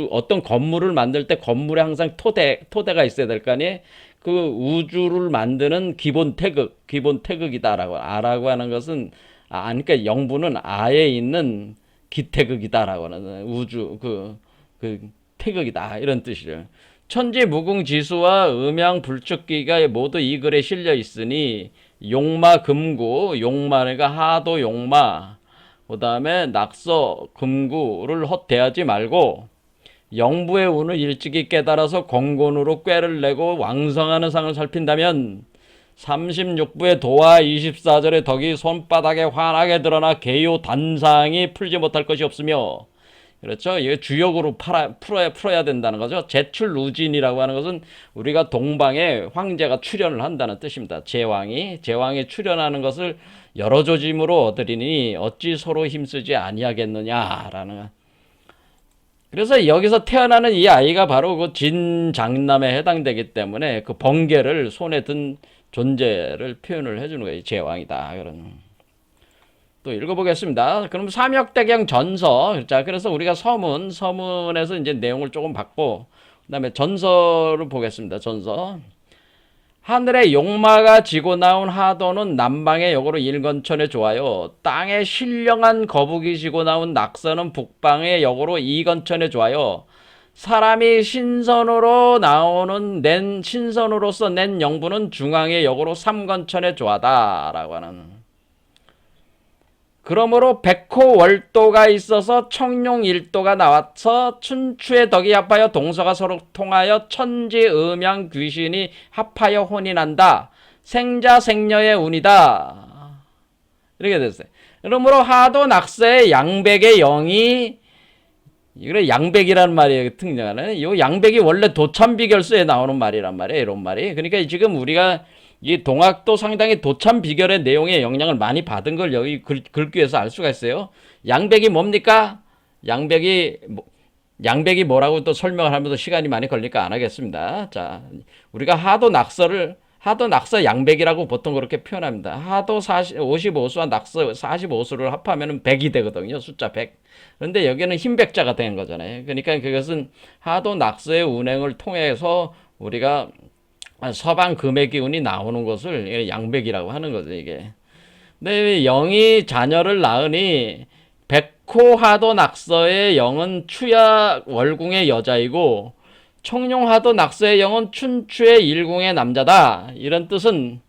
어떤 건물을 만들 때 건물에 항상 토대가 있어야 될 거 아니에요? 그 우주를 만드는 기본 태극이다라고, 아라고 하는 것은, 그러니까 영부는 아에 있는 기태극이다라고 하는, 태극이다. 이런 뜻이죠. 천지 무궁지수와 음양 불축기가 모두 이 글에 실려 있으니, 용마 금구, 용마가 하도 용마, 그 다음에 낙서 금구를 헛되하지 말고 영부의 운을 일찍이 깨달아서 건곤으로 꾀를 내고 왕성하는 상을 살핀다면 36부의 도와 24절의 덕이 손바닥에 환하게 드러나 개요 단상이 풀지 못할 것이 없으며, 그렇죠? 이게 주역으로 풀어야 된다는 거죠. 제출 루진이라고 하는 것은 우리가 동방에 황제가 출연을 한다는 뜻입니다. 제왕이 출연하는 것을 여러 조짐으로 얻으리니 어찌 서로 힘쓰지 아니하겠느냐라는. 그래서 여기서 태어나는 이 아이가 바로 그 진장남에 해당되기 때문에 그 번개를 손에 든 존재를 표현을 해주는 거예요. 제왕이다. 그런. 또 읽어보겠습니다. 그럼 삼역대경 전서. 자, 그래서 우리가 서문에서 이제 내용을 조금 받고, 그 다음에 전서를 보겠습니다. 전서. 하늘에 용마가 지고 나온 하도는 남방의 역으로 일건천에 좋아요. 땅에 신령한 거북이 지고 나온 낙서는 북방의 역으로 이건천에 좋아요. 사람이 신선으로서 낸 영부는 중앙의 역으로 삼건천에 좋아다라고 하는. 그러므로 백호월도가 있어서 청룡일도가 나와서 춘추의 덕이 합하여 동서가 서로 통하여 천지 음양 귀신이 합하여 혼이 난다. 생자 생녀의 운이다. 이렇게 됐어요. 그러므로 하도 낙서의 양백의 영이, 이거 양백이라는 말이 등장하네. 이 양백이 원래 도참비결서에 나오는 말이란 말이에요. 이런 말이. 그러니까 지금 우리가 이 동학도 상당히 도참 비결의 내용에 영향을 많이 받은 걸 여기 글귀에서 알 수가 있어요. 양백이 뭡니까? 양백이 뭐라고 또 설명을 하면서 시간이 많이 걸리니까 안 하겠습니다. 자, 우리가 하도 낙서 양백이라고 보통 그렇게 표현합니다. 하도 55수와 낙서 45수를 합하면 100이 되거든요. 숫자 100. 그런데 여기는 흰백자가 된 거잖아요. 그러니까 그것은 하도 낙서의 운행을 통해서 우리가 서방 금의 기운이 나오는 것을 양백이라고 하는 거죠, 이게. 근데 영이 자녀를 낳으니 백호하도 낙서의 영은 추야 월궁의 여자이고 청룡하도 낙서의 영은 춘추의 일궁의 남자다. 이런 뜻은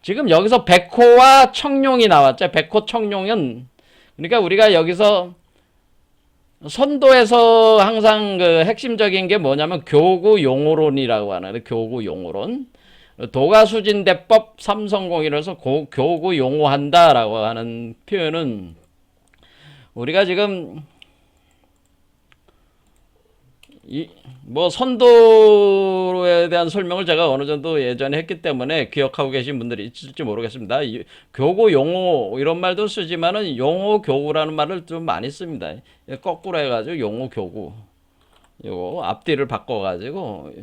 지금 여기서 백호와 청룡이 나왔죠. 백호 청룡은, 그러니까 우리가 여기서 선도에서 항상 그 핵심적인 게 뭐냐면 교구 용어론이라고 하는, 교구 용어론. 도가수진대법 삼성공이라서 교구 용어한다라고 하는 표현은 우리가 지금 뭐 선도에 대한 설명을 제가 어느 정도 예전에 했기 때문에 기억하고 계신 분들이 있을지 모르겠습니다. 교구 용어 이런 말도 쓰지만은 용어 교구라는 말을 좀 많이 씁니다. 거꾸로 해가지고 용어 교구, 요거 앞뒤를 바꿔가지고,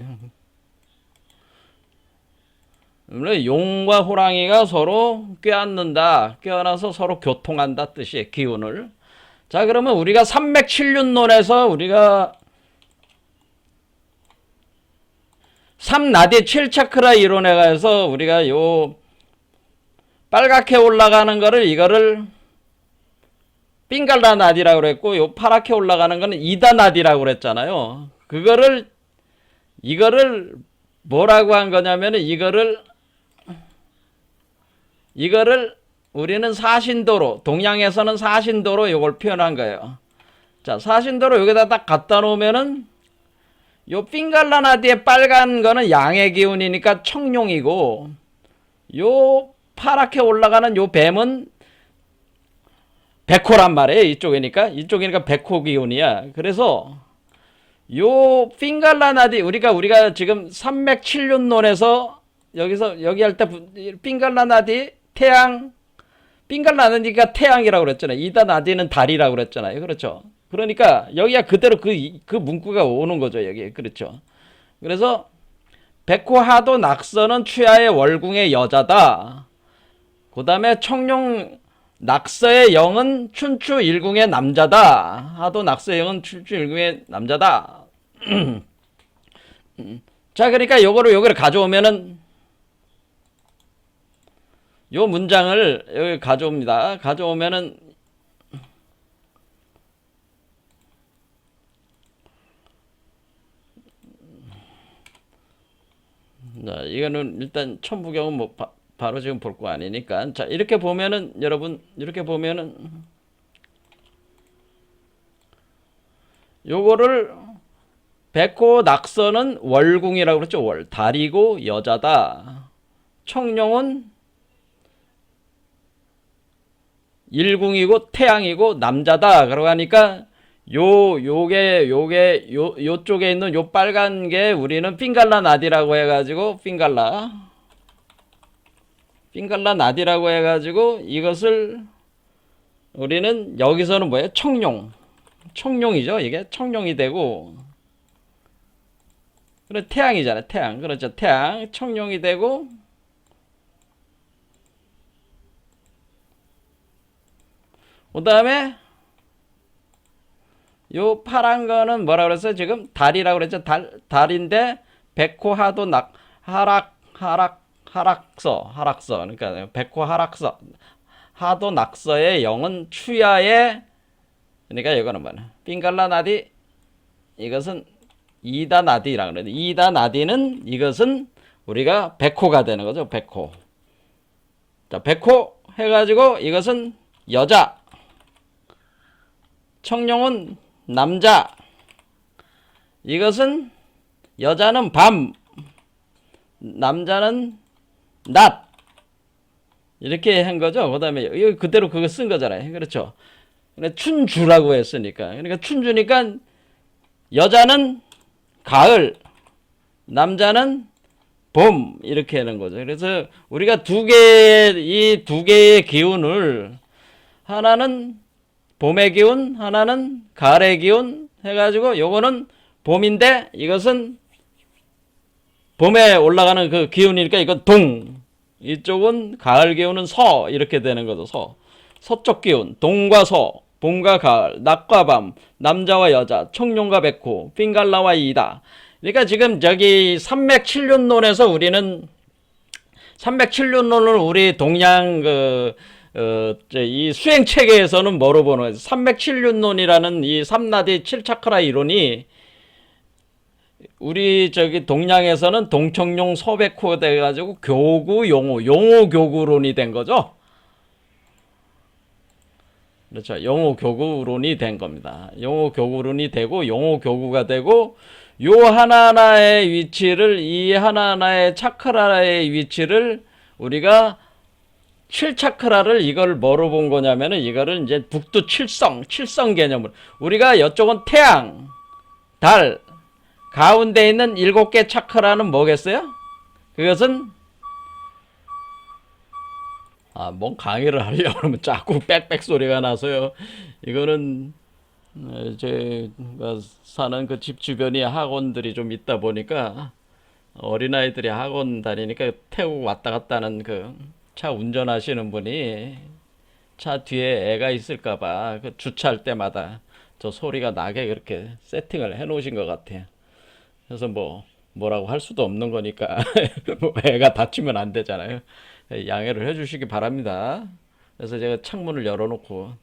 용과 호랑이가 서로 껴안아서 서로 교통한다 뜻이에요. 기운을. 자, 그러면 우리가 삼맥칠륜론에서 우리가 삼나디 7차크라 이론에 가서 우리가 요 빨갛게 올라가는 거를 이거를 삥갈라 나디라고 그랬고, 요 파랗게 올라가는 거는 이다 나디라고 그랬잖아요. 이거를 뭐라고 한 거냐면은 이거를 우리는 사신도로, 동양에서는 사신도로 이걸 표현한 거예요. 자, 사신도로 여기다 딱 갖다 놓으면은 요 핑갈라나디의 빨간 거는 양의 기운이니까 청룡이고, 요 파랗게 올라가는 요 뱀은 백호란 말이에요. 이쪽이니까 백호 기운이야. 그래서 요 핑갈라나디, 우리가 지금 삼맥칠륜론에서 여기 할 때 핑갈라나디 태양, 핑갈라나디가 태양이라고 그랬잖아요. 이다 나디는 달이라고 그랬잖아요. 그렇죠? 그러니까 여기가 그대로 그 문구가 오는 거죠, 여기. 그렇죠? 그래서 백호하도 낙서는 추야의 월궁의 여자다. 그 다음에 청룡 낙서의 영은 춘추 일궁의 남자다. 하도 낙서의 영은 춘추 일궁의 남자다. 자, 그러니까 요거를 가져오면은, 요 문장을 여기 가져옵니다. 가져오면은, 자, 이거는 일단 천부경은 뭐 바로 지금 볼 거 아니니까. 자, 이렇게 보면은, 여러분, 이렇게 보면은, 요거를 백호 낙서는 월궁이라고 그랬죠. 달이고 여자다. 청룡은 일궁이고 태양이고 남자다. 그러고 하니까 요쪽에 있는 요 빨간 게 우리는 핑갈라 나디라고 해가지고 핑갈라 나디라고 해가지고 이것을 우리는 여기서는 뭐예요? 청룡이죠. 이게 청룡이 되고, 그래 태양이잖아요. 태양. 그렇죠. 태양 청룡이 되고, 그 다음에 요 파란 거는 뭐라 그랬어요? 지금 달이라고 그랬죠. 달인데 백호 하도 하락서. 그러니까 백호 하락서 하도 낙서의 영은 추야의, 그러니까 이거는 뭐냐? 핑갈라 나디, 이것은 이다 나디라고 그래요. 이다 나디는 이것은 우리가 백호가 되는 거죠. 백호. 자, 백호 해가지고 이것은 여자, 청룡은 남자, 이것은 여자는 밤, 남자는 낮, 이렇게 한 거죠. 그 다음에 이거 그대로 그거 쓴 거잖아요. 그렇죠. 춘주라고 했으니까. 그러니까 춘주니까 여자는 가을, 남자는 봄, 이렇게 하는 거죠. 그래서 우리가 이 두 개의 기운을, 하나는 봄의 기운, 하나는 가을의 기운 해가지고 요거는 봄인데 이것은 봄에 올라가는 그 기운이니까 이건 동, 이쪽은 가을 기운은 서, 이렇게 되는 거죠. 서쪽 기운, 동과 서, 봄과 가을, 낮과 밤, 남자와 여자, 청룡과 백호, 핑갈라와 이다. 그러니까 지금 저기 삼맥칠륜론에서 우리는 삼맥칠륜론을 우리 동양 이 수행 체계에서는 뭐로 보는 거예요? 삼맥칠륜론이라는 이 삼나디 칠차크라 이론이 우리 저기 동양에서는 동청룡 서백호 돼가지고 교구 용호 교구론이 된 거죠. 그렇죠. 용호 교구론이 된 겁니다. 용호 교구론이 되고 용호 교구가 되고, 요 하나하나의 위치를, 이 하나하나의 차크라의 위치를 우리가 7차크라를 이걸 뭐로 본 거냐면은 이거를 이제 북두 칠성 개념으로, 우리가 이쪽은 태양, 달, 가운데 있는 7개 차크라는 뭐겠어요? 그것은 뭔 강의를 하려고 하면 자꾸 빽빽 소리가 나서요. 이거는 제가 사는 그 집 주변이 학원들이 좀 있다 보니까 어린아이들이 학원 다니니까 태우고 왔다 갔다 하는 그 차 운전하시는 분이 차 뒤에 애가 있을까봐 그 주차할 때마다 저 소리가 나게 그렇게 세팅을 해 놓으신 것 같아요. 그래서 뭐라고 할 수도 없는 거니까 뭐 애가 다치면 안 되잖아요. 양해를 해 주시기 바랍니다. 그래서 제가 창문을 열어놓고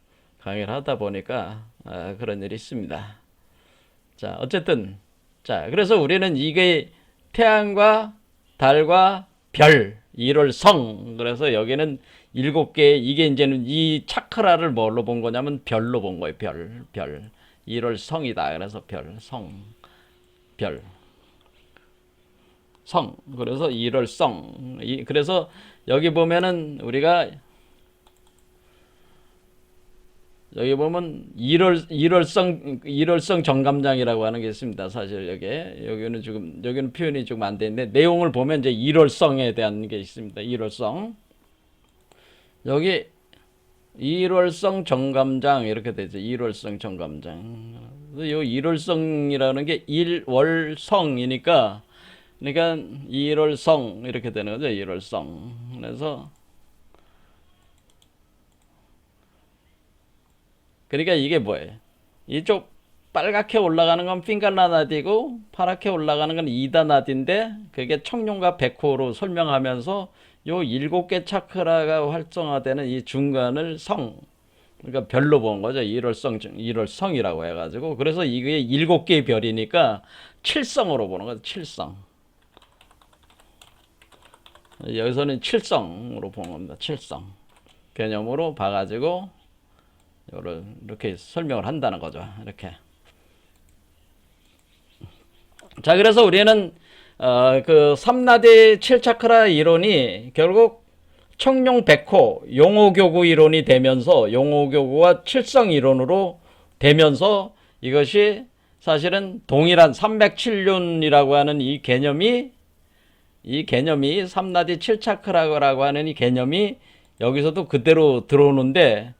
강의를 하다 보니까 그런 일이 있습니다. 자, 어쨌든, 자, 그래서 우리는 이게 태양과 달과 별, 일월성. 그래서 여기는 7개, 이게 이제는 이 차크라를 뭘로 본 거냐면 별로 본 거예요. 별. 일월성이다. 그래서 별. 성. 그래서 일월성. 그래서 여기 보면은 우리가 여기 보면 일월성 정감장이라고 하는 게 있습니다. 사실 여기는 표현이 조금 안 되는데, 내용을 보면 이제 일월성에 대한 게 있습니다. 일월성. 여기 일월성 정감장 이렇게 되죠. 일월성 정감장. 이 일월성이라는 게 일월성이니까, 그러니까 일월성 이렇게 되는 거죠. 일월성. 그래서 그러니까 이게 뭐예요? 이쪽 빨갛게 올라가는 건 핑갈라나디고 파랗게 올라가는 건 이다나디인데, 그게 청룡과 백호로 설명하면서 요 7개 차크라가 활성화되는 이 중간을 그러니까 별로 본 거죠. 일월성이라고 해가지고. 그래서 이게 7개의 별이니까 칠성으로 보는 거죠. 칠성. 여기서는 칠성으로 보는 겁니다. 칠성 개념으로 봐가지고 이렇게 설명을 한다는 거죠. 이렇게. 자, 그래서 우리는 그 삼나디 칠차크라 이론이 결국 청룡 백호 용호교구 이론이 되면서 용호교구와 칠성 이론으로 되면서 이것이 사실은 동일한 삼맥칠륜이라고 하는 이 개념이 삼나디 칠차크라고 하는 이 개념이 여기서도 그대로 들어오는데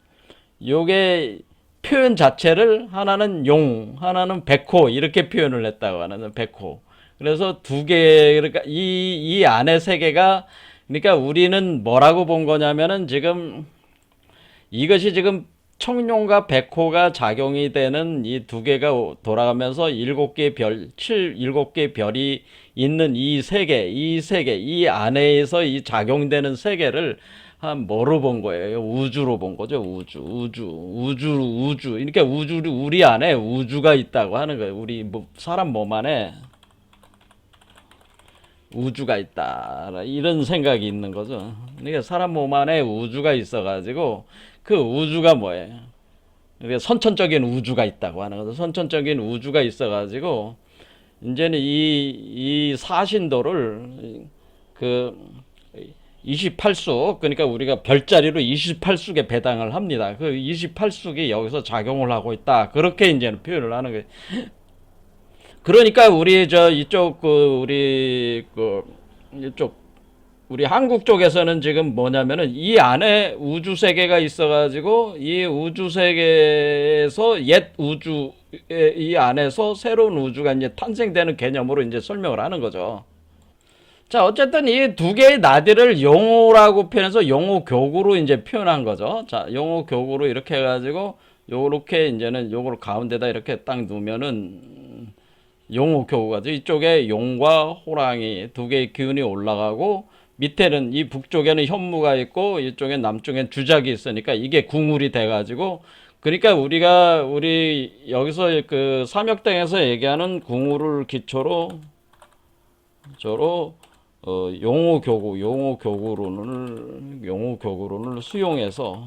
요게 표현 자체를 하나는 용, 하나는 백호 이렇게 표현을 했다고 하는 백호. 그래서 두 개, 그러니까 이 안에 세 개가, 그러니까 우리는 뭐라고 본 거냐면은 지금 이것이 지금 청룡과 백호가 작용이 되는 이 두 개가 돌아가면서 일곱 개 별이 있는 이 안에서 이 작용되는 세 개를 한 뭐로 본 거예요? 우주로 본 거죠. 우주. 그러니까 우리 안에 우주가 있다고 하는 거예요. 우리 사람 몸 안에 우주가 있다. 이런 생각이 있는 거죠. 그러니까 사람 몸 안에 우주가 있어가지고 그 우주가 뭐예요? 그러니까 선천적인 우주가 있다고 하는 거죠. 선천적인 우주가 있어가지고 이제는 이 사신도를 그 28宿그러니까 우리가 별자리로 28宿에 배당을 합니다. 그 28宿이 여기서 작용을 하고 있다. 그렇게 이제는 표현을 하는 거예요. 그러니까 우리 저 이쪽 이쪽 우리 한국 쪽에서는 지금 뭐냐면은 이 안에 우주 세계가 있어가지고 이 우주 세계에서 옛 우주 이 안에서 새로운 우주가 이제 탄생되는 개념으로 이제 설명을 하는 거죠. 자, 어쨌든 이 두 개의 나디를 용호라고 표현해서 용호교구로 이제 표현한 거죠. 자, 용호교구로 이렇게 해가지고 요렇게 이제는 요거를 가운데다 이렇게 딱 놓으면은 용호교구가 죠. 이쪽에 용과 호랑이 두 개의 기운이 올라가고 밑에는 이 북쪽에는 현무가 있고 이쪽에 남쪽엔 주작이 있으니까 이게 궁울이 돼가지고 그러니까 우리 여기서 그 삼역등에서 얘기하는 궁울을 기초로 용호교구론을 수용해서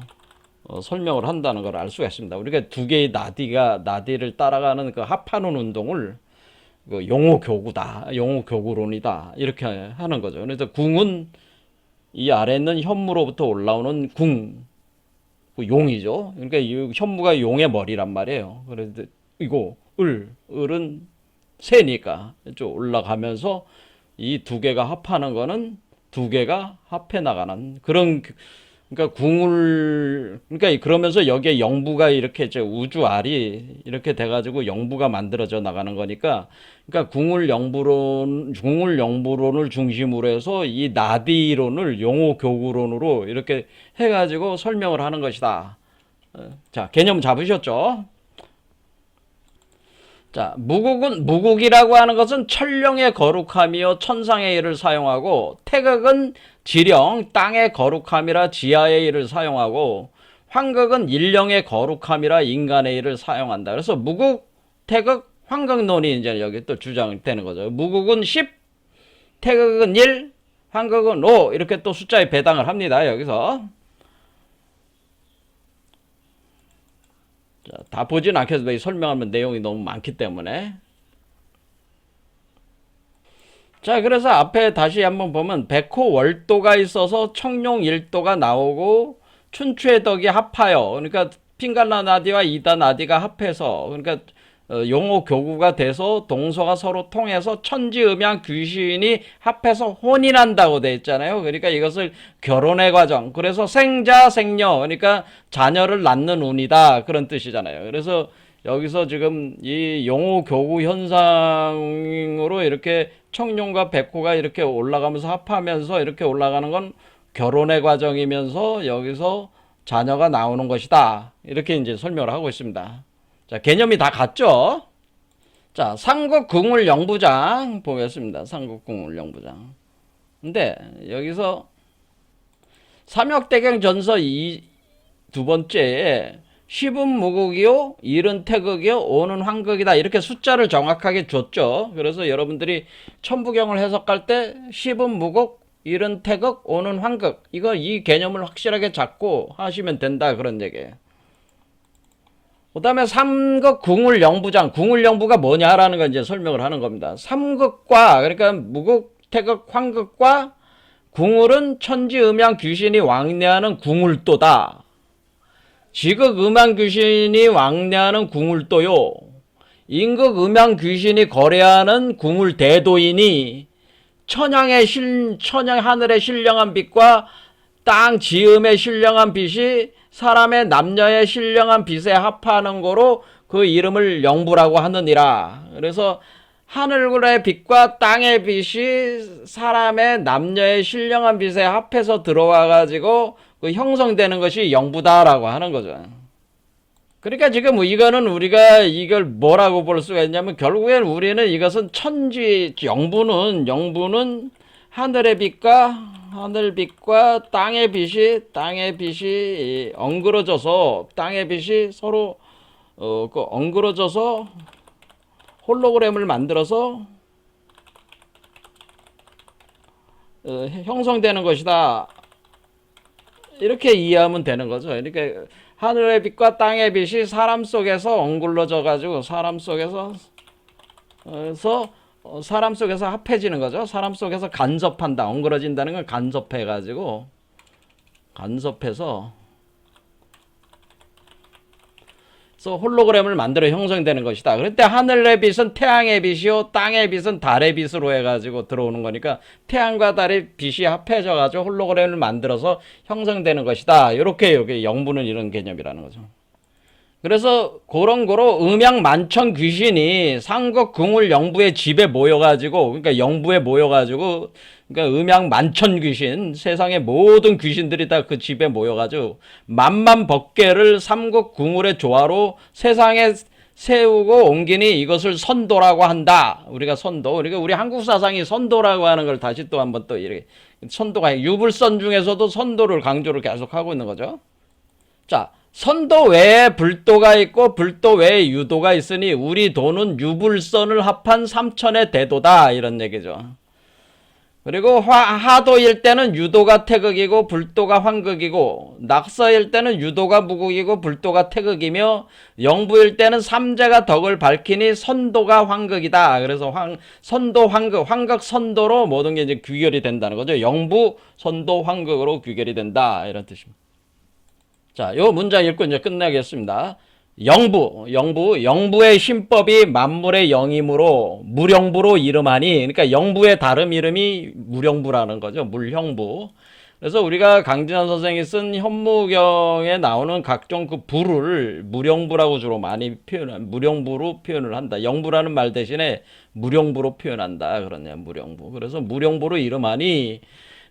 설명을 한다는 걸 알 수가 있습니다. 우리가 두 개의 나디를 따라가는 그 합하는 운동을 그 용호교구론이다 이렇게 하는 거죠. 그래서 궁은 이 아래 있는 현무로부터 올라오는 궁, 그 용이죠. 그러니까 이 현무가 용의 머리란 말이에요. 그래서 이거 을은 새니까 좀 올라가면서 이 두 개가 합하는 거는 두 개가 합해 나가는 그런 그러니까 그러니까 그러면서 여기에 영부가 이렇게 이제 우주알이 이렇게 돼가지고 영부가 만들어져 나가는 거니까 그러니까 궁을 영부론을 중심으로 해서 이 나디론을 용호교구론으로 이렇게 해가지고 설명을 하는 것이다. 자, 개념 잡으셨죠? 자, 무국이라고 하는 것은 천령의 거룩함이요 천상의 일을 사용하고 태극은 지령 땅의 거룩함이라 지하의 일을 사용하고 황극은 일령의 거룩함이라 인간의 일을 사용한다. 그래서 무국, 태극, 황극론이 이제 여기 또 주장되는 거죠. 무국은 10, 태극은 1, 황극은 5 이렇게 또 숫자에 배당을 합니다. 여기서. 자, 다 보진 않겠습니다. 설명하면 내용이 너무 많기 때문에. 자, 그래서 앞에 다시 한번 보면 백호 월도가 있어서 청룡 일도가 나오고 춘추의 덕이 합하여 그러니까 핑갈라 나디와 이다 나디가 합해서 그러니까 용호 교구가 돼서 동서가 서로 통해서 천지 음양 귀신이 합해서 혼이 난다고 돼 있잖아요. 그러니까 이것을 결혼의 과정. 그래서 생자 생녀 그러니까 자녀를 낳는 운이다 그런 뜻이잖아요. 그래서 여기서 지금 이 용호 교구 현상으로 이렇게 청룡과 백호가 이렇게 올라가면서 합하면서 이렇게 올라가는 건 결혼의 과정이면서 여기서 자녀가 나오는 것이다. 이렇게 이제 설명을 하고 있습니다. 자, 개념이 다 같죠? 자, 삼국궁을 영부장 보겠습니다. 삼국궁을 영부장. 근데 여기서 삼역대경 전서 두 번째에 10은 무국이요, 1은 태극이요, 5는 황극이다. 이렇게 숫자를 정확하게 줬죠. 그래서 여러분들이 천부경을 해석할 때 10은 무국, 1은 태극, 5는 황극. 이 개념을 확실하게 잡고 하시면 된다. 그런 얘기예요. 그다음에 삼극 궁울 영부장, 궁울 영부가 뭐냐라는 걸 이제 설명을 하는 겁니다. 삼극과 그러니까 무극, 태극, 황극과 궁울은 천지 음양 귀신이 왕래하는 궁울도다. 지극 음양 귀신이 왕래하는 궁울도요. 임극 음양 귀신이 거래하는 궁울대도이니 천양 하늘의 신령한 빛과 땅 지음의 신령한 빛이 사람의 남녀의 신령한 빛에 합하는 거로 그 이름을 영부라고 하느니라. 그래서 하늘의 빛과 땅의 빛이 사람의 남녀의 신령한 빛에 합해서 들어와 가지고 그 형성되는 것이 영부다라고 하는 거죠. 그러니까 지금 이거는 우리가 이걸 뭐라고 볼 수가 있냐면 결국엔 우리는 이것은 천지 영부는 하늘의 빛과 땅의 빛이 엉그러져서 땅의 빛이 서로 엉그러져서 홀로그램을 만들어서 형성되는 것이다. 이렇게 이해하면 되는 거죠. 그러니까 하늘의 빛과 땅의 빛이 사람 속에서 엉글러져 가지고 사람 속에서 합해지는 거죠. 사람 속에서 간섭한다. 엉그러진다는 건 간섭해 가지고 간섭해서 홀로그램을 만들어 형성되는 것이다. 그럴 때 하늘의 빛은 태양의 빛이요, 땅의 빛은 달의 빛으로 해가지고 들어오는 거니까 태양과 달의 빛이 합해져가지고 홀로그램을 만들어서 형성되는 것이다. 이렇게 여기 영부는 이런 개념이라는 거죠. 그래서 그런 거로 음양 만천 귀신이 상극 궁울 영부의 집에 모여가지고 그러니까 영부에 모여가지고 그러니까 음양 만천 귀신 세상의 모든 귀신들이 다 그 집에 모여가지고 만만 법계를 삼극 궁울의 조화로 세상에 세우고 옮기니 이것을 선도라고 한다. 우리가 선도 그러니까 우리 한국 사상이 선도라고 하는 걸 다시 또 한번 또 이렇게 선도가 유불선 중에서도 선도를 강조를 계속 하고 있는 거죠. 자. 선도 외에 불도가 있고 불도 외에 유도가 있으니 우리 도는 유불선을 합한 삼천의 대도다 이런 얘기죠. 그리고 하도일 때는 유도가 태극이고 불도가 황극이고 낙서일 때는 유도가 무극이고 불도가 태극이며 영부일 때는 삼재가 덕을 밝히니 선도가 황극이다. 그래서 선도 황극 선도로 모든 게 이제 귀결이 된다는 거죠. 영부 선도 황극으로 귀결이 된다 이런 뜻입니다. 자, 요 문장 읽고 이제 끝내겠습니다. 영부의 신법이 만물의 영이므로 무령부로 이름하니, 그러니까 영부의 다른 이름이 무령부라는 거죠. 물형부. 그래서 우리가 강진환 선생이 쓴 현무경에 나오는 각종 그 부를 무령부라고 주로 많이 무령부로 표현을 한다. 영부라는 말 대신에 무령부로 표현한다. 그러냐, 무령부. 그래서 무령부로 이름하니,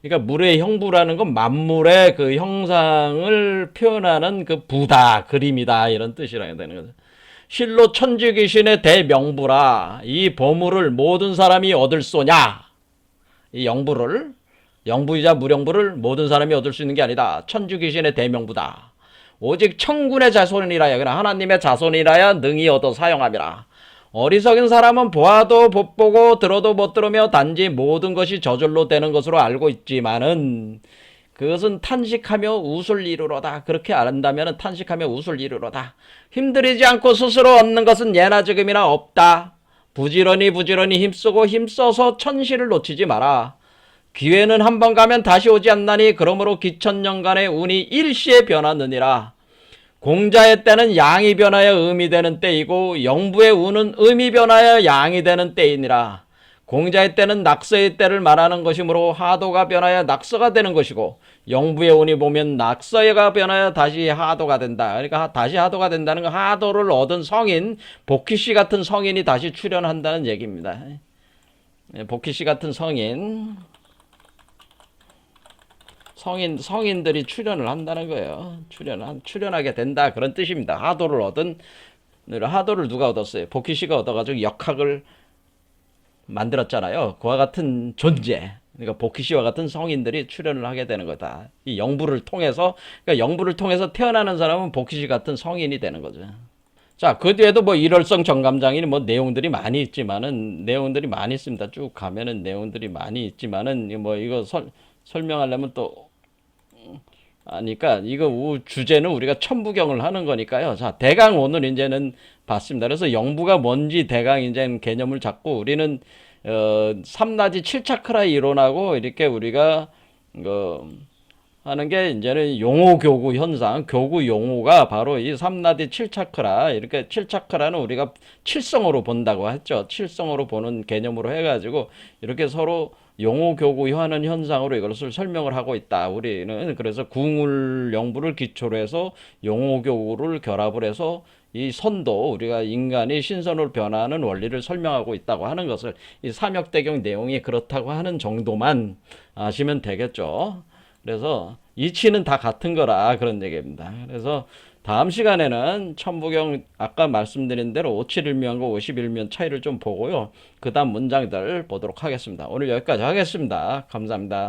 그러니까 물의 형부라는 건 만물의 그 형상을 표현하는 그 부다, 그림이다 이런 뜻이라 해야 되는 거죠. 실로 천지귀신의 대명부라. 이 보물을 모든 사람이 얻을 소냐. 이 영부를 영부이자 무령부를 모든 사람이 얻을 수 있는 게 아니다. 천지귀신의 대명부다. 오직 천군의 자손이라야. 그러나 하나님의 자손이라야 능히 얻어 사용함이라. 어리석은 사람은 보아도 못 보고 들어도 못 들으며 단지 모든 것이 저절로 되는 것으로 알고 있지만은 그것은 탄식하며 웃을 이루로다. 그렇게 안다면 탄식하며 웃을 이루로다. 힘들이지 않고 스스로 얻는 것은 예나 지금이나 없다. 부지런히 힘쓰고 힘써서 천시를 놓치지 마라. 기회는 한 번 가면 다시 오지 않나니 그러므로 기천년간의 운이 일시에 변하느니라. 공자의 때는 양이 변하여 음이 되는 때이고 영부의 운은 음이 변하여 양이 되는 때이니라. 공자의 때는 낙서의 때를 말하는 것이므로 하도가 변하여 낙서가 되는 것이고 영부의 운이 보면 낙서가 변하여 다시 하도가 된다. 그러니까 다시 하도가 된다는 건 하도를 얻은 성인 복희씨 같은 성인이 다시 출현한다는 얘기입니다. 복희씨 같은 성인들이 출연을 한다는 거예요. 출연하게 된다. 그런 뜻입니다. 하도를 누가 얻었어요? 복희씨가 얻어가지고 역학을 만들었잖아요. 그와 같은 존재. 그러니까 복희씨와 같은 성인들이 출연을 하게 되는 거다. 이 영부를 통해서, 그러니까 영부를 통해서 태어나는 사람은 복희씨 같은 성인이 되는 거죠. 자, 그 뒤에도 뭐 일월성 정감장이니 뭐 내용들이 많이 있습니다. 쭉 가면은 내용들이 많이 있지만은 뭐 이거 설명하려면 또 하니까 이거 주제는 우리가 천부경을 하는 거니까요. 자, 대강 오늘 이제는 봤습니다. 그래서 영부가 뭔지 대강 이제 개념을 잡고 우리는 삼라지 7차크라 이론하고 이렇게 우리가 하는 게 이제는 용호교구 현상, 교구 용호가 바로 이 삼라디 7차크라, 이렇게 7차크라는 우리가 칠성으로 본다고 했죠. 칠성으로 보는 개념으로 해가지고 이렇게 서로 용호교구하는 현상으로 이것을 설명을 하고 있다. 우리는 그래서 궁울영부를 기초로 해서 용호교구를 결합을 해서 이 선도 우리가 인간이 신선으로 변화하는 원리를 설명하고 있다고 하는 것을 이 삼역대경 내용이 그렇다고 하는 정도만 아시면 되겠죠. 그래서 이치는 다 같은 거라 그런 얘기입니다. 그래서 다음 시간에는 천부경 아까 말씀드린 대로 57일면과 51면 차이를 좀 보고요. 그 다음 문장들 보도록 하겠습니다. 오늘 여기까지 하겠습니다. 감사합니다.